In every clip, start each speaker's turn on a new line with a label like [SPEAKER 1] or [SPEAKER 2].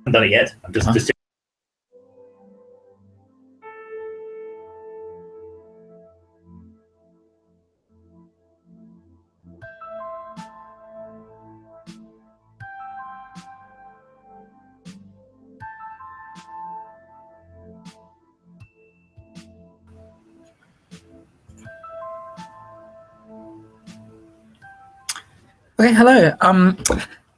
[SPEAKER 1] haven't done it yet. I'm just
[SPEAKER 2] Okay, hello.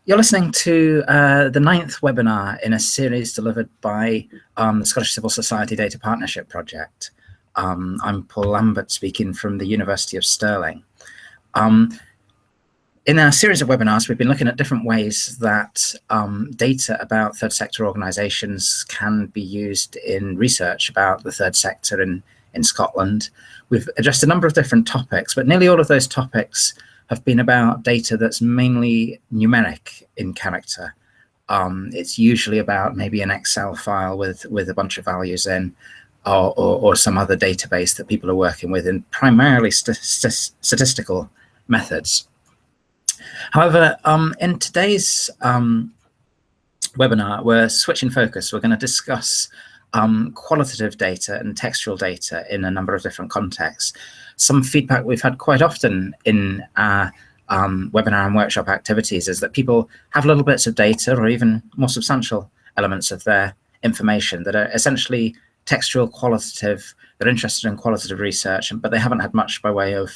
[SPEAKER 2] You're listening to the 9th webinar in a series delivered by the Scottish Civil Society Data Partnership Project. I'm Paul Lambert speaking from the University of Stirling. In our series of webinars, we've been looking at different ways that data about third sector organisations can be used in research about the third sector in Scotland. We've addressed a number of different topics, but nearly all of those topics have been about data that's mainly numeric in character. It's usually about maybe an Excel file with a bunch of values in, or some other database that people are working with in primarily statistical methods. However, in today's webinar, we're switching focus. We're going to discuss qualitative data and textual data in a number of different contexts. Some feedback we've had quite often in our webinar and workshop activities is that people have little bits of data or even more substantial elements of their information that are essentially textual, qualitative. They're interested in qualitative research, but they haven't had much by way of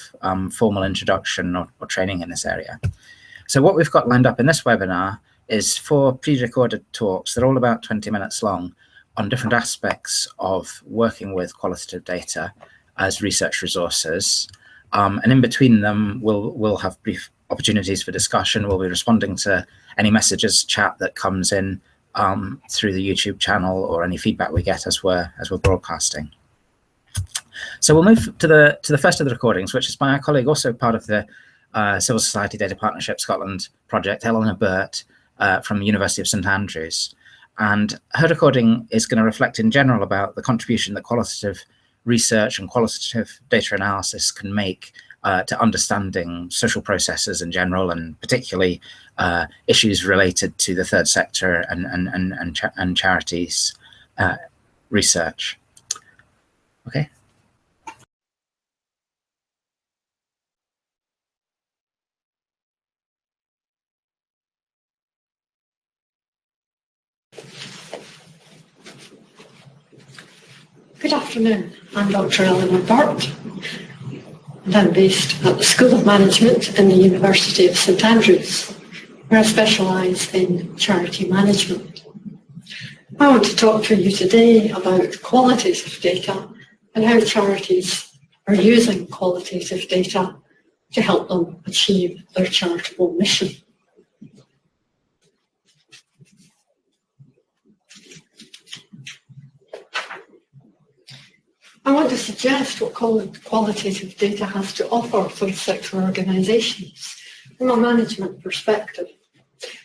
[SPEAKER 2] formal introduction or training in this area. So what we've got lined up in this webinar is 4 pre-recorded talks. They're all about 20 minutes long on different aspects of working with qualitative data as research resources. And in between them, we'll have brief opportunities for discussion. We'll be responding to any messages, chat that comes in through the YouTube channel, or any feedback we get as we're broadcasting. So we'll move to the first of the recordings, which is by our colleague, also part of the Civil Society Data Partnership Scotland project, Eleanor Burt, from the University of St Andrews. And her recording is going to reflect in general about the contribution that qualitative research and qualitative data analysis can make to understanding social processes in general, and particularly issues related to the third sector and charities research. Okay.
[SPEAKER 3] Good afternoon, I'm Dr. Eleanor Burt, and I'm based at the School of Management in the University of St Andrews, where I specialise in charity management. I want to talk to you today about qualitative data and how charities are using qualitative data to help them achieve their charitable mission. I want to suggest what qualitative data has to offer third sector organisations from a management perspective,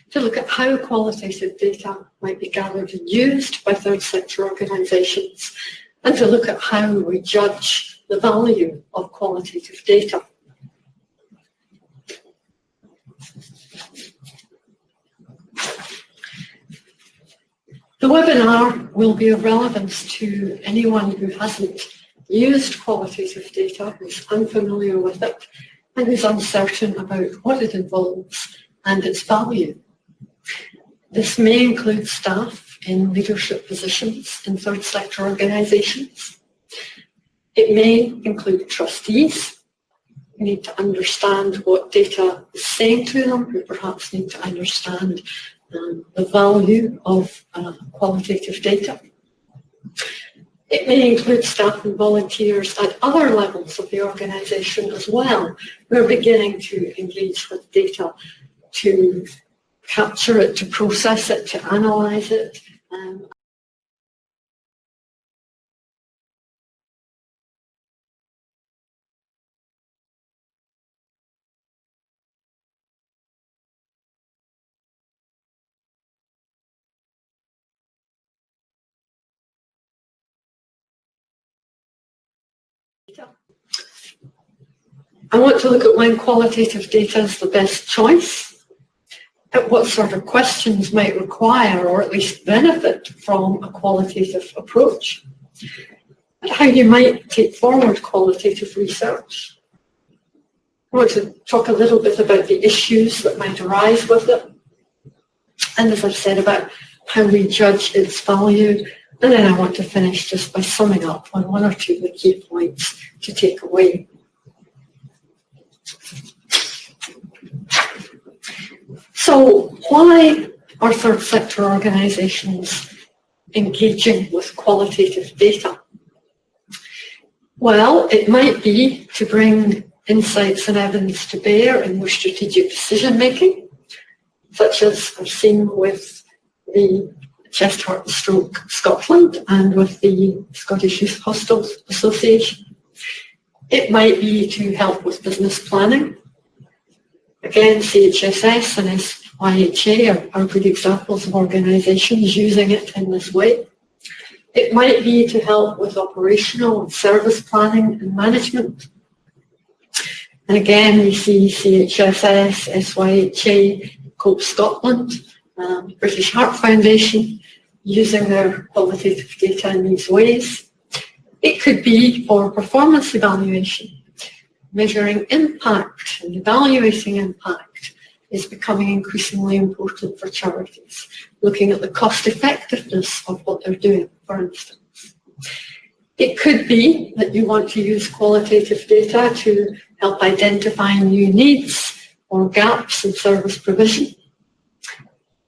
[SPEAKER 3] to look at how qualitative data might be gathered and used by third sector organisations, and to look at how we judge the value of qualitative data. The webinar will be of relevance to anyone who hasn't used qualitative data, who's unfamiliar with it, and who's uncertain about what it involves and its value. This may include staff in leadership positions in third sector organisations. It may include trustees who need to understand what data is saying to them, who perhaps need to understand the value of qualitative data. It may include staff and volunteers at other levels of the organisation as well, who are beginning to engage with data, to capture it, to process it, to analyse it. I want to look at when qualitative data is the best choice. at what sort of questions might require or at least benefit from a qualitative approach, and how you might take forward qualitative research. I want to talk a little bit about the issues that might arise with it, and as I've said, about how we judge its value, and then I want to finish just by summing up on one or two of the key points to take away. So why are third sector organisations engaging with qualitative data? Well, it might be to bring insights and evidence to bear in more strategic decision making, such as I've seen with the Chest, Heart and Stroke Scotland and with the Scottish Youth Hospitals Association. It might be to help with business planning. Again, CHSS and SYHA are good examples of organisations using it in this way. It might be to help with operational and service planning and management. And again, we see CHSS, SYHA, COPE Scotland, British Heart Foundation using their qualitative data in these ways. It could be for performance evaluation. Measuring impact and evaluating impact is becoming increasingly important for charities, looking at the cost effectiveness of what they're doing, for instance. It could be that you want to use qualitative data to help identify new needs or gaps in service provision.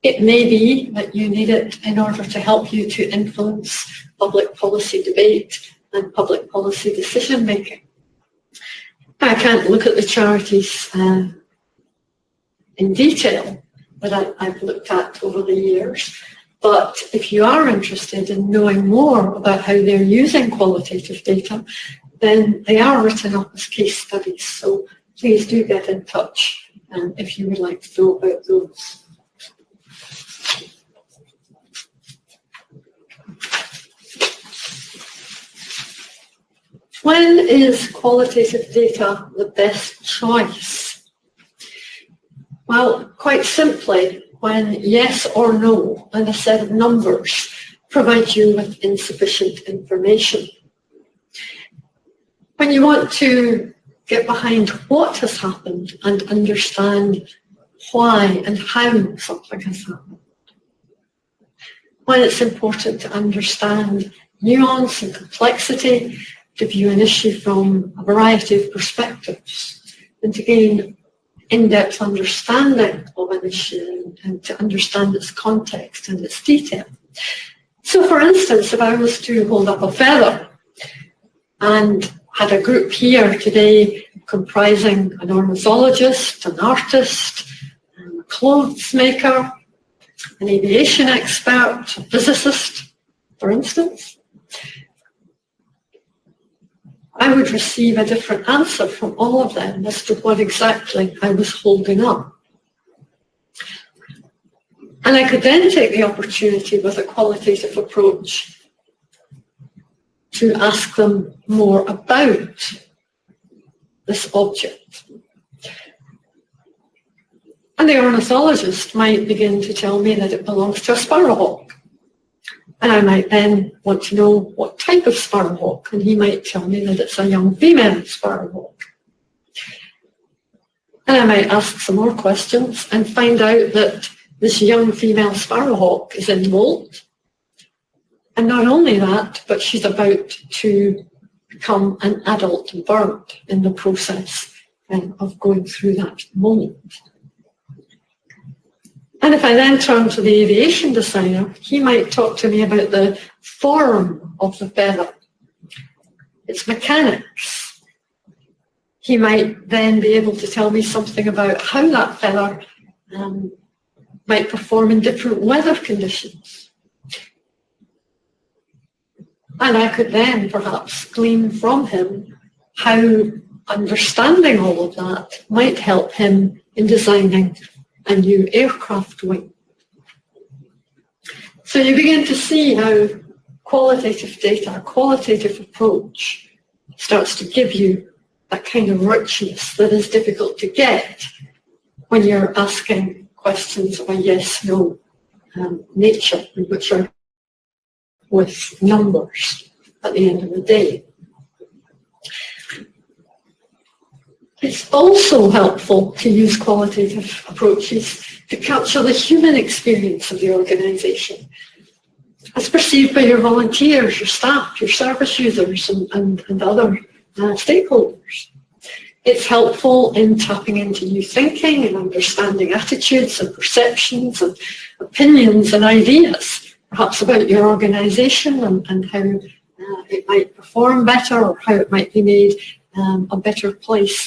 [SPEAKER 3] It may be that you need it in order to help you to influence public policy debate and public policy decision making. I can't look at the charities in detail that I've looked at over the years, but if you are interested in knowing more about how they're using qualitative data, then they are written up as case studies, so please do get in touch if you would like to know about those. When is qualitative data the best choice? Well, quite simply, when yes or no and a set of numbers provide you with insufficient information. When you want to get behind what has happened and understand why and how something has happened. When it's important to understand nuance and complexity, to view an issue from a variety of perspectives, and to gain in-depth understanding of an issue and to understand its context and its detail. So for instance, if I was to hold up a feather and had a group here today comprising an ornithologist, an artist, a clothes maker, an aviation expert, a physicist, for instance, I would receive a different answer from all of them as to what exactly I was holding up. And I could then take the opportunity with a qualitative approach to ask them more about this object. And the ornithologist might begin to tell me that it belongs to a sparrowhawk. And I might then want to know what type of sparrowhawk, and he might tell me that it's a young female sparrowhawk. And I might ask some more questions and find out that this young female sparrowhawk is in molt. And not only that, but she's about to become an adult bird in the process of going through that molt. And if I then turn to the aviation designer, he might talk to me about the form of the feather, its mechanics. He might then be able to tell me something about how that feather might perform in different weather conditions. And I could then perhaps glean from him how understanding all of that might help him in designing a new aircraft wing. So you begin to see how qualitative data, a qualitative approach, starts to give you that kind of richness that is difficult to get when you're asking questions of a yes/no nature, which are with numbers at the end of the day. It's also helpful to use qualitative approaches to capture the human experience of the organisation, as perceived by your volunteers, your staff, your service users, and other stakeholders. It's helpful in tapping into new thinking and understanding attitudes and perceptions and opinions and ideas, perhaps about your organisation and how it might perform better, or how it might be made a better place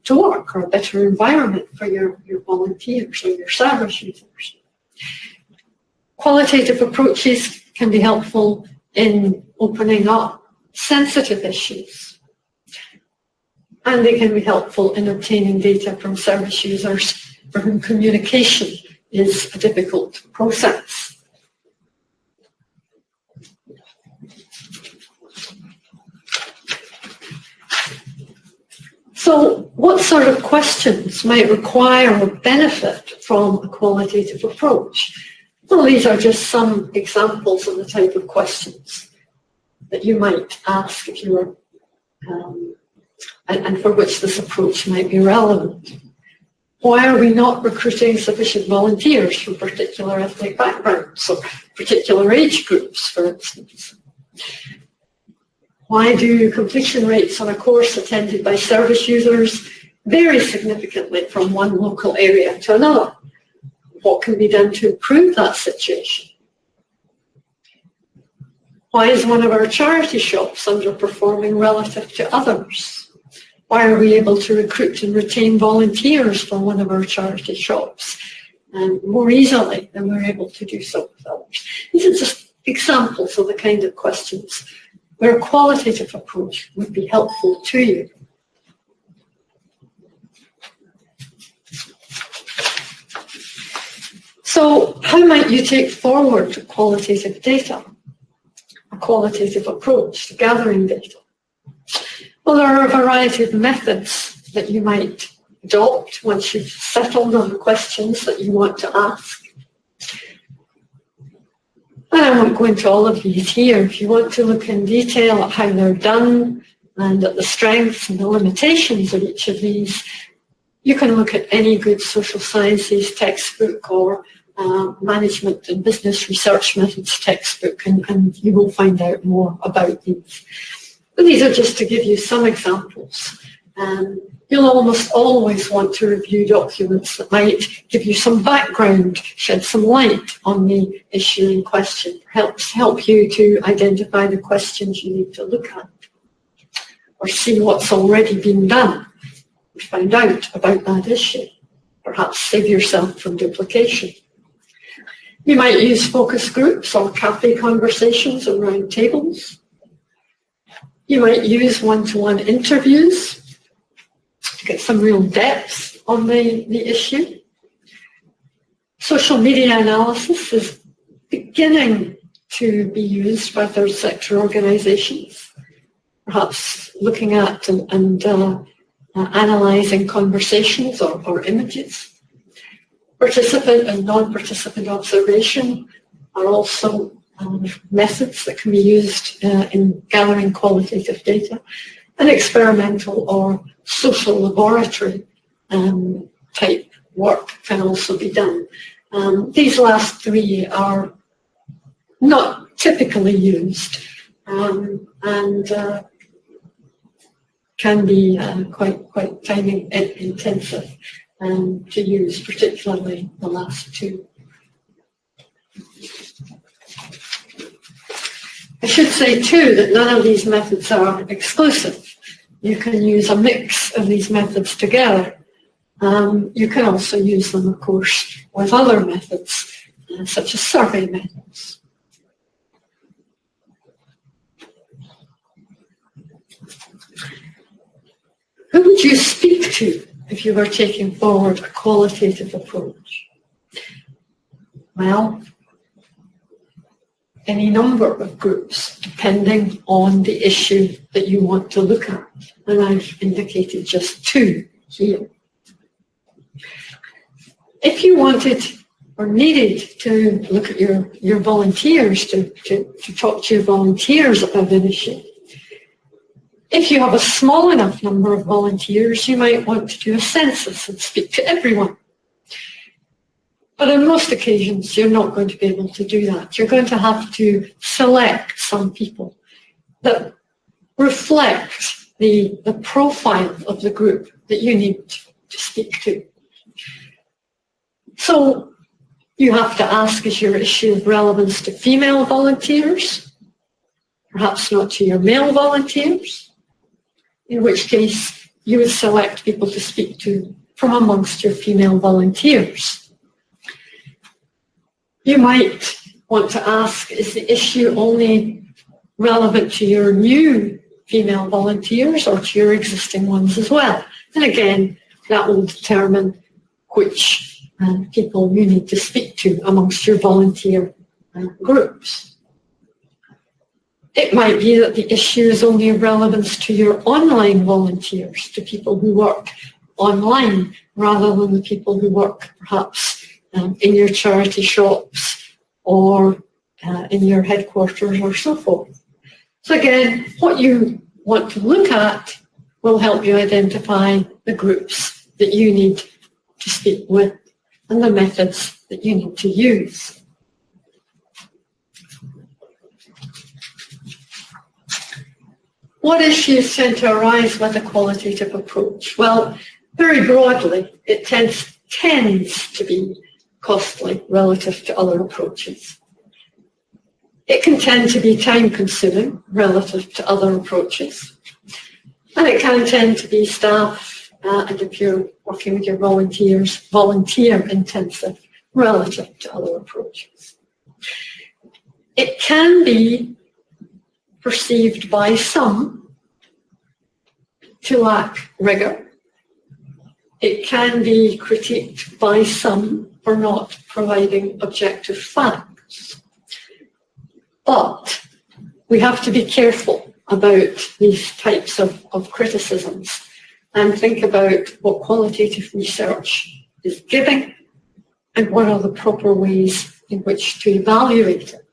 [SPEAKER 3] to work, or a better environment for your volunteers or your service users. Qualitative approaches can be helpful in opening up sensitive issues, and they can be helpful in obtaining data from service users for whom communication is a difficult process. So what sort of questions might require or benefit from a qualitative approach? Well, these are just some examples of the type of questions that you might ask if you were, and for which this approach might be relevant. Why are we not recruiting sufficient volunteers from particular ethnic backgrounds or particular age groups, for instance? Why do completion rates on a course attended by service users vary significantly from one local area to another? What can be done to improve that situation? Why is one of our charity shops underperforming relative to others? Why are we able to recruit and retain volunteers for one of our charity shops more easily than we're able to do so with others? These are just examples of the kind of questions where a qualitative approach would be helpful to you. So how might you take forward qualitative data, a qualitative approach to gathering data? Well, there are a variety of methods that you might adopt once you've settled on the questions that you want to ask. And I won't go into all of these here. If you want to look in detail at how they're done and at the strengths and the limitations of each of these, you can look at any good social sciences textbook or management and business research methods textbook, and you will find out more about these. But these are just to give you some examples. You'll almost always want to review documents that might give you some background, shed some light on the issue in question, help you to identify the questions you need to look at, or see what's already been done, and find out about that issue, perhaps save yourself from duplication. You might use focus groups or cafe conversations or round tables. You might use one-to-one interviews to get some real depth on the issue. Social media analysis is beginning to be used by third sector organisations, perhaps looking at and analysing conversations or images. Participant and non-participant observation are also methods that can be used in gathering qualitative data, and experimental or social laboratory type work can also be done. These last three are not typically used and can be quite time intensive to use, particularly the last two. I should say too that none of these methods are exclusive. You can use a mix of these methods together. You can also use them, of course, with other methods, such as survey methods. Who would you speak to if you were taking forward a qualitative approach? Well, any number of groups, depending on the issue that you want to look at. And I've indicated just two here. If you wanted or needed to look at your volunteers, to talk to your volunteers about an issue, if you have a small enough number of volunteers, you might want to do a census and speak to everyone. But on most occasions, you're not going to be able to do that. You're going to have to select some people that reflect the profile of the group that you need to speak to. So you have to ask, is your issue of relevance to female volunteers? Perhaps not to your male volunteers, in which case you would select people to speak to from amongst your female volunteers. You might want to ask, is the issue only relevant to your new female volunteers or to your existing ones as well? And again, that will determine which people you need to speak to amongst your volunteer groups. It might be that the issue is only of relevance to your online volunteers, to people who work online, rather than the people who work perhaps in your charity shops or in your headquarters or so forth. So again, what you want to look at will help you identify the groups that you need to speak with and the methods that you need to use. What issues tend to arise with a qualitative approach? Well, very broadly, it tends to be costly relative to other approaches. It can tend to be time-consuming relative to other approaches. And it can tend to be staff, and if you're working with your volunteers, volunteer-intensive relative to other approaches. It can be perceived by some to lack rigor. It can be critiqued by some for not providing objective facts. But we have to be careful about these types of criticisms and think about what qualitative research is giving and what are the proper ways in which to evaluate it.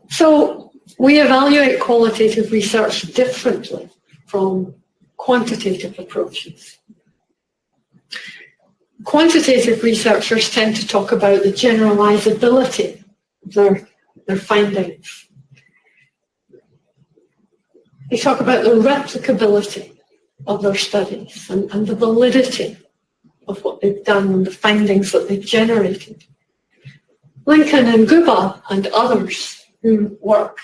[SPEAKER 3] So we evaluate qualitative research differently from quantitative approaches. Quantitative researchers tend to talk about the generalizability of their findings. They talk about the replicability of their studies and the validity of what they've done and the findings that they've generated. Lincoln and Guba and others who work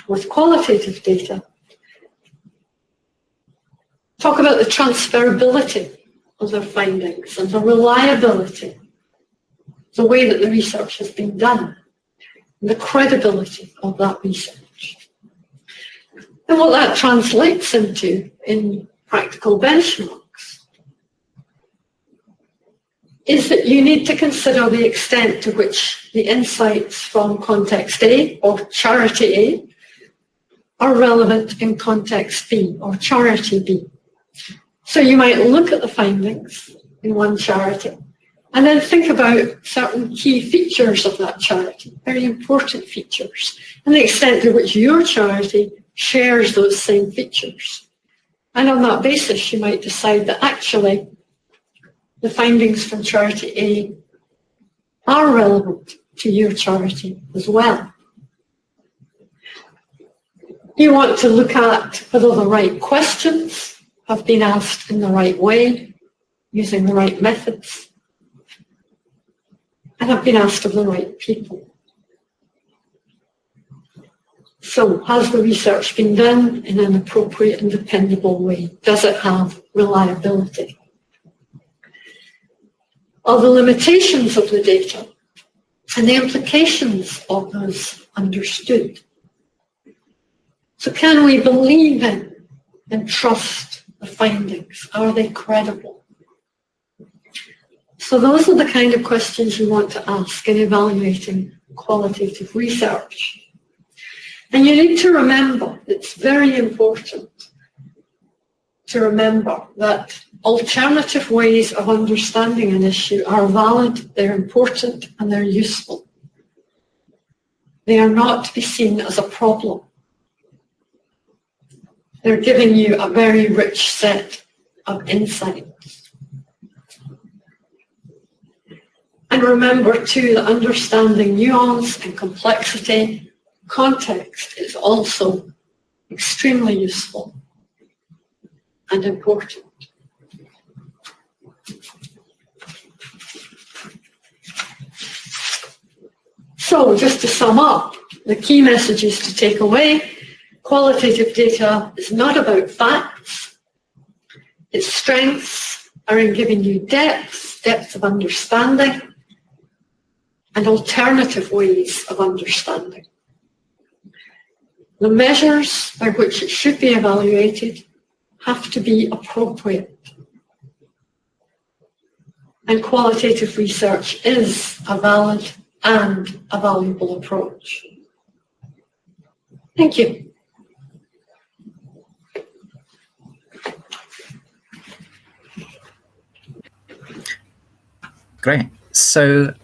[SPEAKER 3] with qualitative data talk about the transferability of their findings and the reliability, the way that the research has been done, and the credibility of that research. And what that translates into in practical benchmarks is that you need to consider the extent to which the insights from context A or charity A are relevant in context B or charity B. So you might look at the findings in one charity and then think about certain key features of that charity, very important features, and the extent to which your charity shares those same features. And on that basis, you might decide that actually the findings from charity A are relevant to your charity as well. You want to look at whether the right questions have been asked in the right way, using the right methods, and have been asked of the right people. So, has the research been done in an appropriate and dependable way? Does it have reliability? Are the limitations of the data and the implications of those understood? So can we believe in and trust the findings? Are they credible? So those are the kind of questions you want to ask in evaluating qualitative research. And you need to remember, it's very important to remember that alternative ways of understanding an issue are valid, they're important, and they're useful. They are not to be seen as a problem. They're giving you a very rich set of insights. And remember too that understanding nuance and complexity, context is also extremely useful and important. So just to sum up, the key messages to take away: qualitative data is not about facts. Its strengths are in giving you depth of understanding, and alternative ways of understanding. The measures by which it should be evaluated have to be appropriate. And qualitative research is a valid and a valuable approach. Thank you.
[SPEAKER 2] Great. So,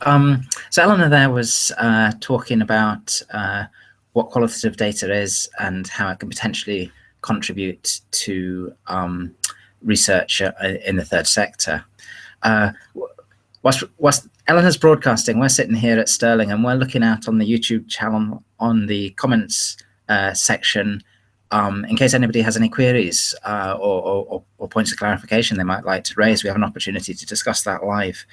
[SPEAKER 2] so Eleanor there was talking about what qualitative data is and how it can potentially contribute to research in the third sector. Whilst Eleanor's broadcasting, we're sitting here at Stirling and we're looking out on the YouTube channel on the comments section in case anybody has any queries or points of clarification they might like to raise. We have an opportunity to discuss that live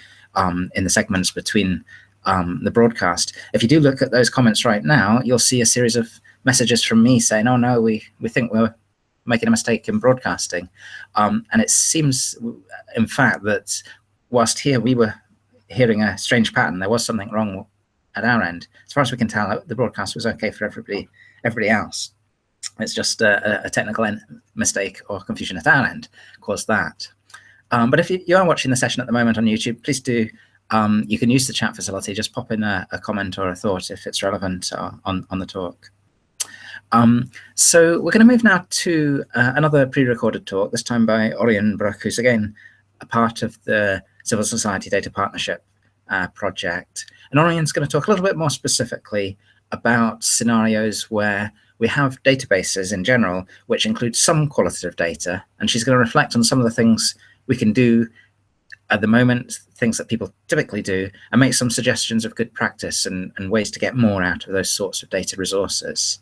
[SPEAKER 2] in the segments between the broadcast. If you do look at those comments right now, you'll see a series of messages from me saying, oh no, we think we're making a mistake in broadcasting. And it seems, in fact, that whilst here we were hearing a strange pattern, there was something wrong at our end. As far as we can tell, the broadcast was okay for everybody else. It's just a technical mistake or confusion at our end caused that. But if you are watching the session at the moment on YouTube, please do, you can use the chat facility, just pop in a comment or a thought if it's relevant on the talk. So we're going to move now to another pre-recorded talk, this time by Orian Brook, who's again a part of the Civil Society Data Partnership project. And Orian's going to talk a little bit more specifically about scenarios where we have databases in general, which include some qualitative data, and she's going to reflect on some of the things we can do at the moment, things that people typically do, and make some suggestions of good practice and ways to get more out of those sorts of data resources.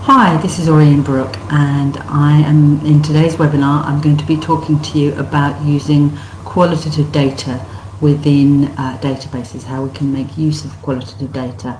[SPEAKER 1] Hi, this is Orian Brook, and I am in today's webinar. I'm going to be talking to you about using qualitative data within databases, how we can make use of qualitative data.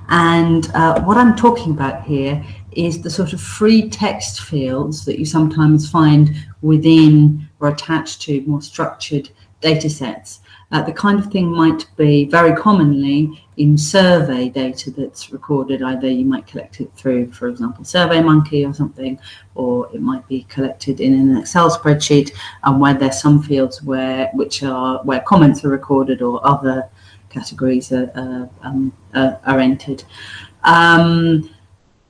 [SPEAKER 1] And what I'm talking about here is the sort of free text fields that you sometimes find within or attached to more structured data sets. The kind of thing might be very commonly in survey data that's recorded. Either you might collect it through, for example, SurveyMonkey or something, or it might be collected in an Excel spreadsheet, and where there's some fields where comments are recorded or other categories are entered.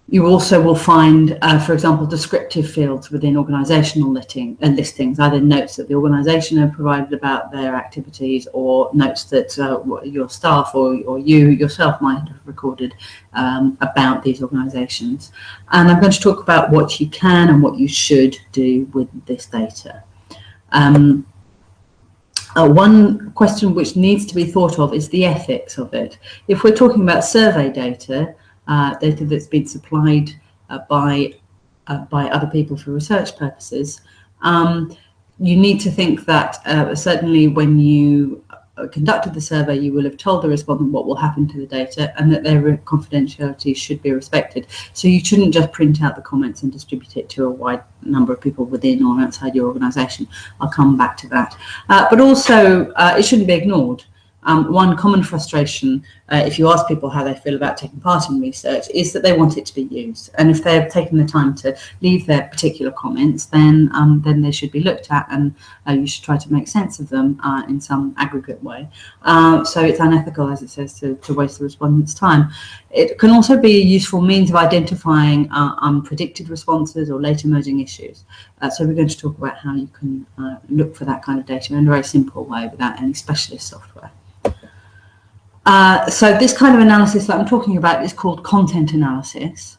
[SPEAKER 1] You also will find, for example, descriptive fields within organisational listings, either notes that the organisation have provided about their activities, or notes that your staff or you yourself might have recorded about these organisations. And I'm going to talk about what you can and what you should do with this data. One question which needs to be thought of is the ethics of it. If we're talking about survey data, data that's been supplied by other people for research purposes, you need to think that certainly when you conducted the survey, you will have told the respondent what will happen to the data and that their confidentiality should be respected. So you shouldn't just print out the comments and distribute it to a wide number of people within or outside your organisation. I'll come back to that. But also, it shouldn't be ignored. one common frustration, if you ask people how they feel about taking part in research, is that they want it to be used. And if they're taking the time to leave their particular comments, then they should be looked at, and you should try to make sense of them in some aggregate way. So it's unethical, as it says, to waste the respondents' time. It can also be a useful means of identifying unpredicted responses or late emerging issues. So we're going to talk about how you can look for that kind of data in a very simple way without any specialist software. So this kind of analysis that I'm talking about is called content analysis.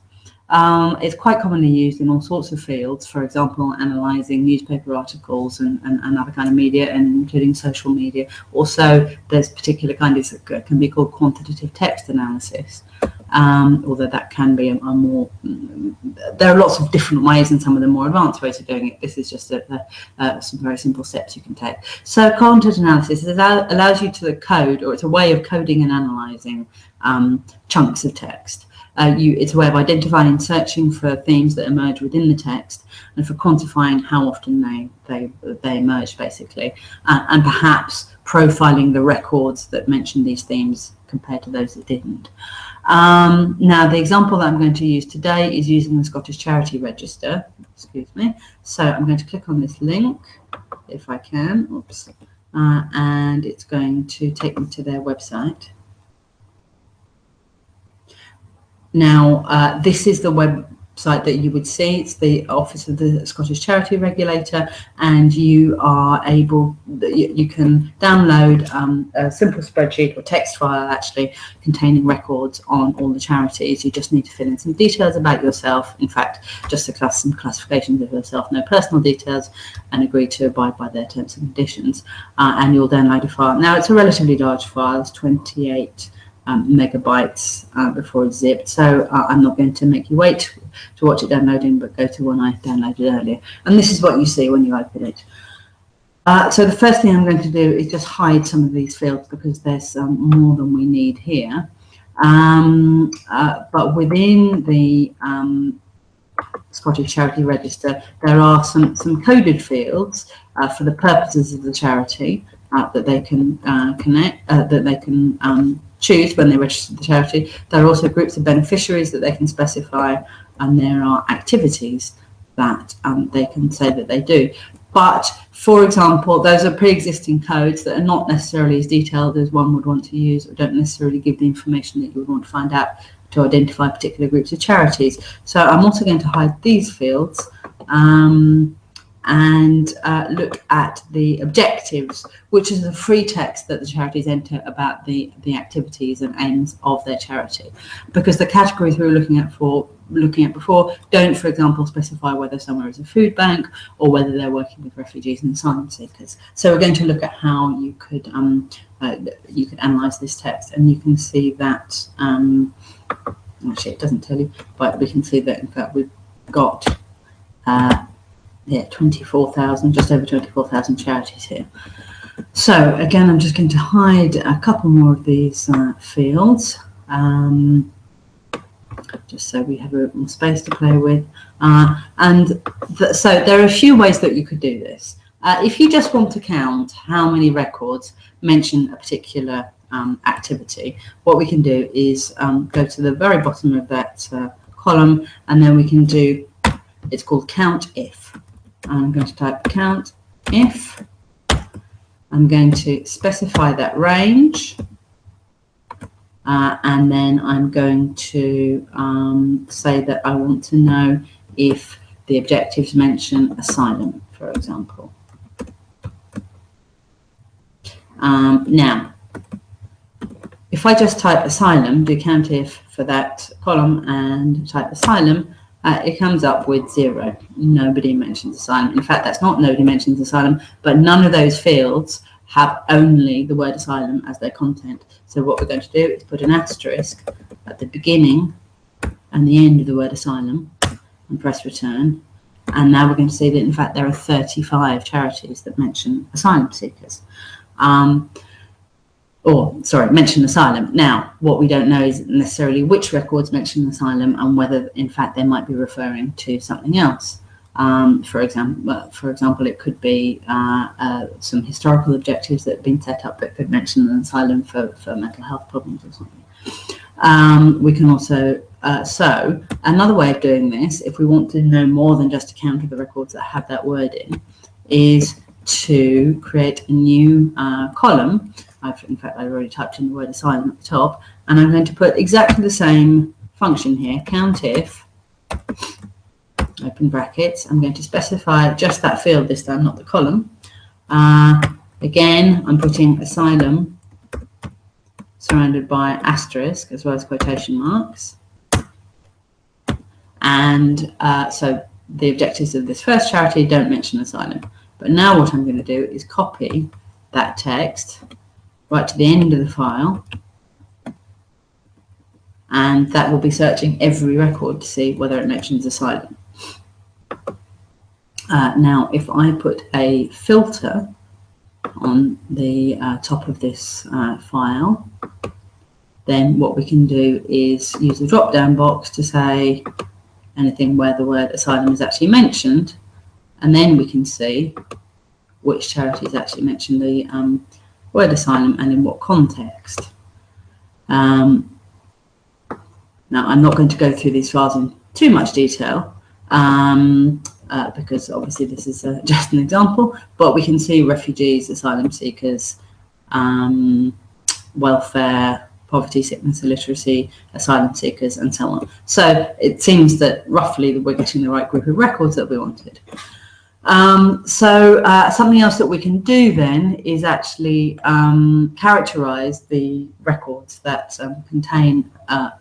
[SPEAKER 1] It's quite commonly used in all sorts of fields, for example, analysing newspaper articles and other kind of media, and including social media. Also, there's particular kinds that can be called quantitative text analysis, although that can be a more... There are lots of different ways and some of the more advanced ways of doing it. This is just some very simple steps you can take. So content analysis allows you to code, or it's a way of coding and analysing chunks of text. It's a way of identifying and searching for themes that emerge within the text, and for quantifying how often they emerge, basically, and perhaps profiling the records that mention these themes compared to those that didn't. Now, the example that I'm going to use today is using the Scottish Charity Register. Excuse me. So I'm going to click on this link, if I can. Oops. And it's going to take me to their website. Now, this is the website that you would see. It's the Office of the Scottish Charity Regulator, and you are able, you can download a simple spreadsheet or text file, actually, containing records on all the charities. You just need to fill in some details about yourself. In fact, just some classifications of yourself, no personal details, and agree to abide by their terms and conditions. And you'll download a file. Now, it's a relatively large file. It's 28 megabytes before it's zipped, so I'm not going to make you wait to watch it downloading, but go to one I downloaded earlier, and this is what you see when you open it. So the first thing I'm going to do is just hide some of these fields, because there's more than we need here, but within the Scottish Charity Register there are some coded fields for the purposes of the charity that they can choose when they register the charity. There are also groups of beneficiaries that they can specify, and there are activities that they can say that they do. But, for example, those are pre-existing codes that are not necessarily as detailed as one would want to use, or don't necessarily give the information that you would want to find out to identify particular groups of charities. So I'm also going to hide these fields and look at the objectives, which is the free text that the charities enter about the activities and aims of their charity. Because the categories we were looking at before don't, for example, specify whether somewhere is a food bank or whether they're working with refugees and asylum seekers. So we're going to look at how you could analyse this text, and you can see that actually it doesn't tell you, but we can see that in fact we've got 24,000, just over 24,000 charities here. So again, I'm just going to hide a couple more of these fields, just so we have a bit more space to play with. So there are a few ways that you could do this. If you just want to count how many records mention a particular activity, what we can do is go to the very bottom of that column, and then we can do, it's called count if. I'm going to type count if. I'm going to specify that range, and then I'm going to say that I want to know if the objectives mention asylum, for example. Now, if I just type asylum, do count if for that column and type asylum, it comes up with 0. Nobody mentions asylum. In fact, that's not nobody mentions asylum, but none of those fields have only the word asylum as their content. So what we're going to do is put an asterisk at the beginning and the end of the word asylum and press return. And now we're going to see that in fact there are 35 charities that mention asylum seekers. Mention asylum. Now, what we don't know is necessarily which records mention asylum and whether, in fact, they might be referring to something else. For example, it could be some historical objectives that have been set up that could mention an asylum for mental health problems or something. We can also, so another way of doing this, if we want to know more than just a count of the records that have that word in, is to create a new column. In fact, I've already typed in the word asylum at the top, and I'm going to put exactly the same function here, countif, open brackets. I'm going to specify just that field this time, not the column. Again, I'm putting asylum surrounded by asterisk as well as quotation marks. And so the objectives of this first charity don't mention asylum. But now what I'm going to do is copy that text right to the end of the file, and that will be searching every record to see whether it mentions asylum. Now, if I put a filter on the top of this file, then what we can do is use the drop-down box to say anything where the word asylum is actually mentioned, and then we can see which charities actually mention the word asylum and in what context. Now, I'm not going to go through these files in too much detail because obviously this is just an example, but we can see refugees, asylum seekers, welfare, poverty, sickness, illiteracy, asylum seekers, and so on. So it seems that roughly we're getting the right group of records that we wanted. Something else that we can do then is actually characterize the records that contain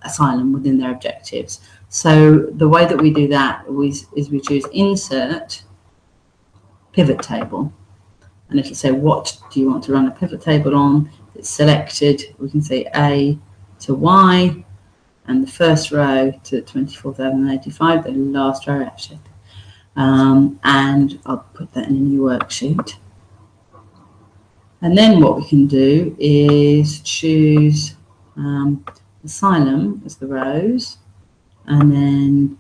[SPEAKER 1] asylum within their objectives. So the way that we do that is we choose insert pivot table, and it'll say what do you want to run a pivot table on. It's selected, we can say A to Y, and the first row to 24,085, the last row actually. And I'll put that in a new worksheet. And then what we can do is choose asylum as the rows, and then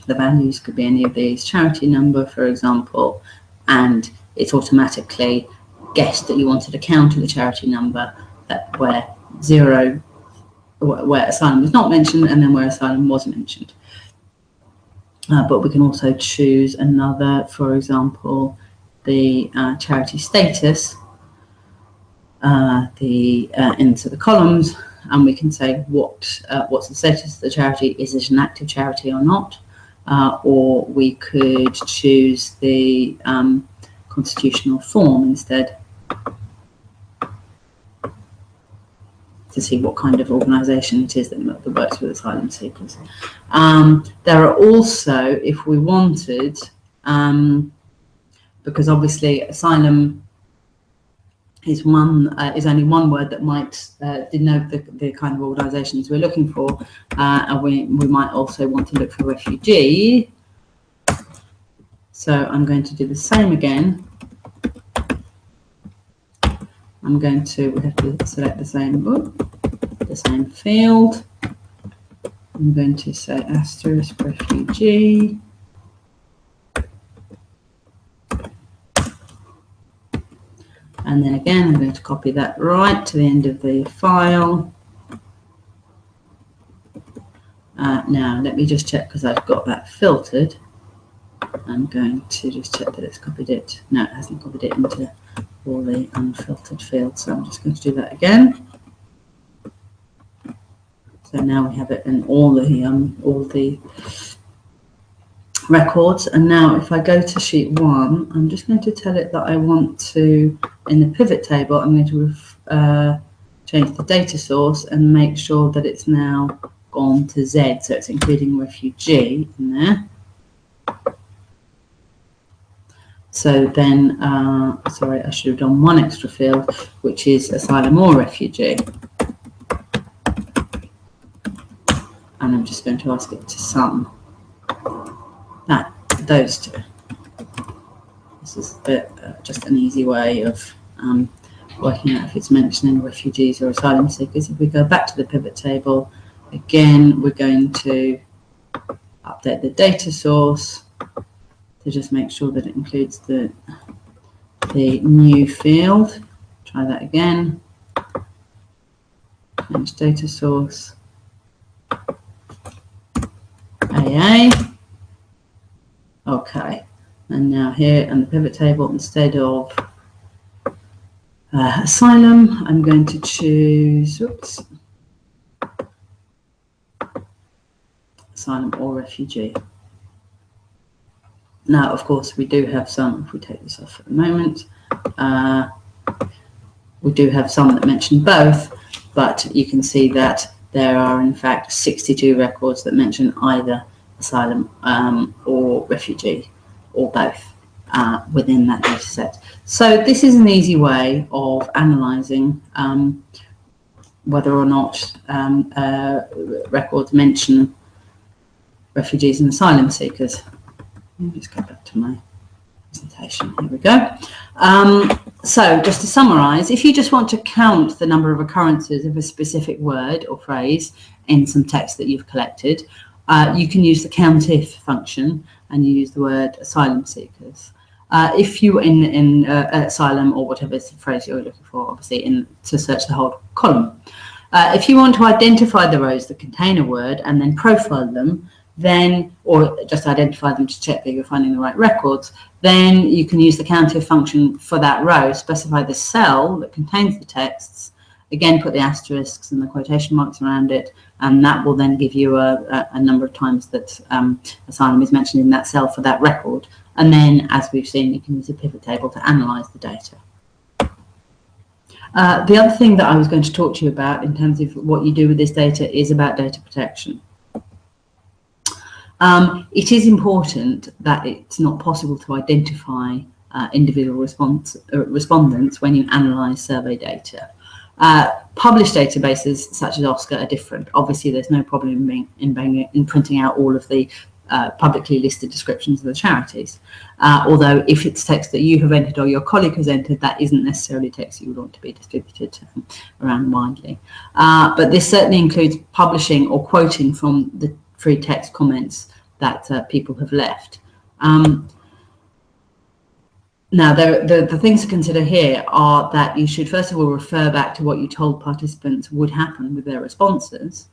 [SPEAKER 1] the values could be any of these, charity number, for example, and it's automatically guessed that you wanted a count of the charity number where asylum was not mentioned and then where asylum was mentioned. But we can also choose another, for example, the charity status, into the columns, and we can say what's the status of the charity, is it an active charity or not, or we could choose the constitutional form instead to see what kind of organisation it is that works with asylum seekers. There are also, if we wanted, because obviously asylum is only one word that might denote the kind of organisations we're looking for, and we might also want to look for refugee. So I'm going to do the same again. We have to select the same book, the same field. I'm going to say asterisk refugee. And then again, I'm going to copy that right to the end of the file. Now, let me just check because I've got that filtered. I'm going to just check that it's copied it. No, it hasn't copied it into all the unfiltered fields, so I'm just going to do that again. So now we have it in all the records, and now if I go to sheet 1, I'm just going to tell it that I want to, in the pivot table, I'm going to change the data source and make sure that it's now gone to Z, so it's including refugee in there. So then, sorry, I should have done one extra field, which is asylum or refugee. And I'm just going to ask it to sum those two. This is just an easy way of working out if it's mentioning refugees or asylum seekers. If we go back to the pivot table, again, we're going to update the data source to just make sure that it includes the new field. Try that again. Change data source. AA. Okay. And now here on the pivot table, instead of asylum, I'm going to choose, oops, asylum or refugee. Now, of course, we do have some, if we take this off for the moment, we do have some that mention both, but you can see that there are in fact 62 records that mention either asylum or refugee, or both, within that data set. So this is an easy way of analysing whether or not records mention refugees and asylum seekers. Let me just go back to my presentation. Here we go. So just to summarise, if you just want to count the number of occurrences of a specific word or phrase in some text that you've collected, you can use the COUNTIF function and you use the word asylum seekers. If you in asylum or whatever phrase you're looking for, obviously to search the whole column. If you want to identify the rows that contain a word and then profile them, then, or just identify them to check that you're finding the right records, then you can use the COUNTIF function for that row, specify the cell that contains the texts, again put the asterisks and the quotation marks around it, and that will then give you a number of times that asylum is mentioned in that cell for that record. And then, as we've seen, you can use a pivot table to analyse the data. The other thing that I was going to talk to you about in terms of what you do with this data is about data protection. It is important that it's not possible to identify individual respondents when you analyse survey data. Published databases such as OSCAR are different. Obviously, there's no problem in printing out all of the publicly listed descriptions of the charities. Although if it's text that you have entered or your colleague has entered, that isn't necessarily text you would want to be distributed around widely. But this certainly includes publishing or quoting from the free text comments that people have left. Now, the things to consider here are that you should first of all refer back to what you told participants would happen with their responses,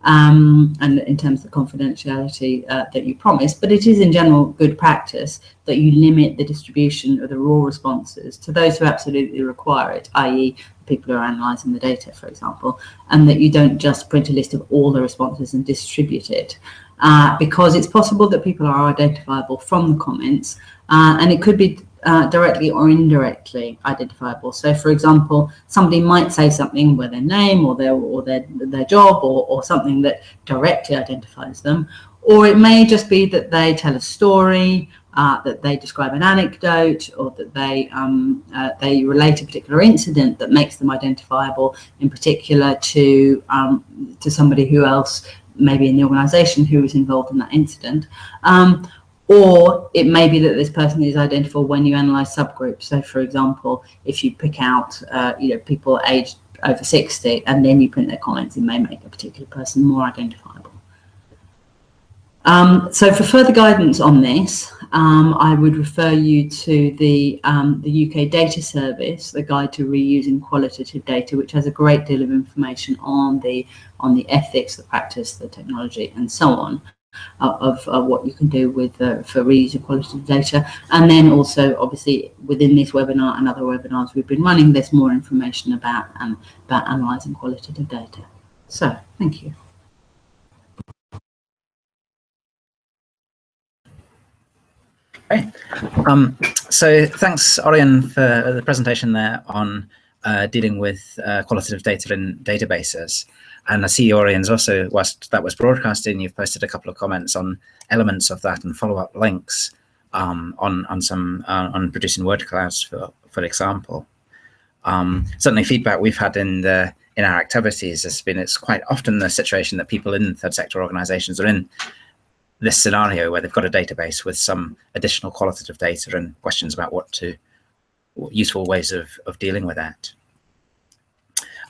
[SPEAKER 1] and in terms of confidentiality that you promised, but it is in general good practice that you limit the distribution of the raw responses to those who absolutely require it, i.e. people who are analysing the data, for example, and that you don't just print a list of all the responses and distribute it, because it's possible that people are identifiable from the comments, and it could be directly or indirectly identifiable. So, for example, somebody might say something with their name or their job or something that directly identifies them, or it may just be that they tell a story, that they describe an anecdote, or that they relate a particular incident that makes them identifiable, in particular to somebody who else, maybe in the organisation, who was involved in that incident. Or it may be that this person is identifiable when you analyse subgroups. So, for example, if you pick out people aged over 60 and then you print their comments, it may make a particular person more identifiable. So for further guidance on this, I would refer you to the UK Data Service, the Guide to Reusing Qualitative Data, which has a great deal of information on the ethics, the practice, the technology, and so on. Of what you can do with for reusing qualitative data, and then also obviously within this webinar and other webinars we've been running, there's more information about analysing qualitative data. So thank you.
[SPEAKER 2] Okay. So thanks, Orian, for the presentation there on dealing with qualitative data in databases. And I see Orian's also, whilst that was broadcasting, you've posted a couple of comments on elements of that and follow-up links on producing word clouds, for example. Certainly, feedback we've had in our activities has been it's quite often the situation that people in third sector organisations are in this scenario where they've got a database with some additional qualitative data and questions about what useful ways of dealing with that.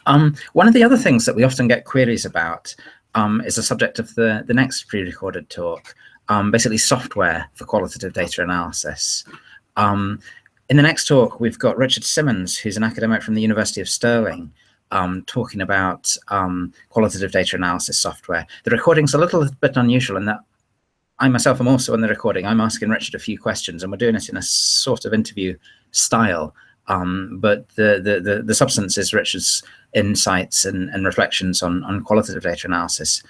[SPEAKER 2] One of the other things that we often get queries about is the subject of the next pre-recorded talk, basically software for qualitative data analysis. In the next talk, we've got Richard Simmons, who's an academic from the University of Stirling, talking about qualitative data analysis software. The recording's a little bit unusual in that I myself am also in the recording. I'm asking Richard a few questions, and we're doing it in a sort of interview style. But the substance is Richard's insights and reflections on qualitative data analysis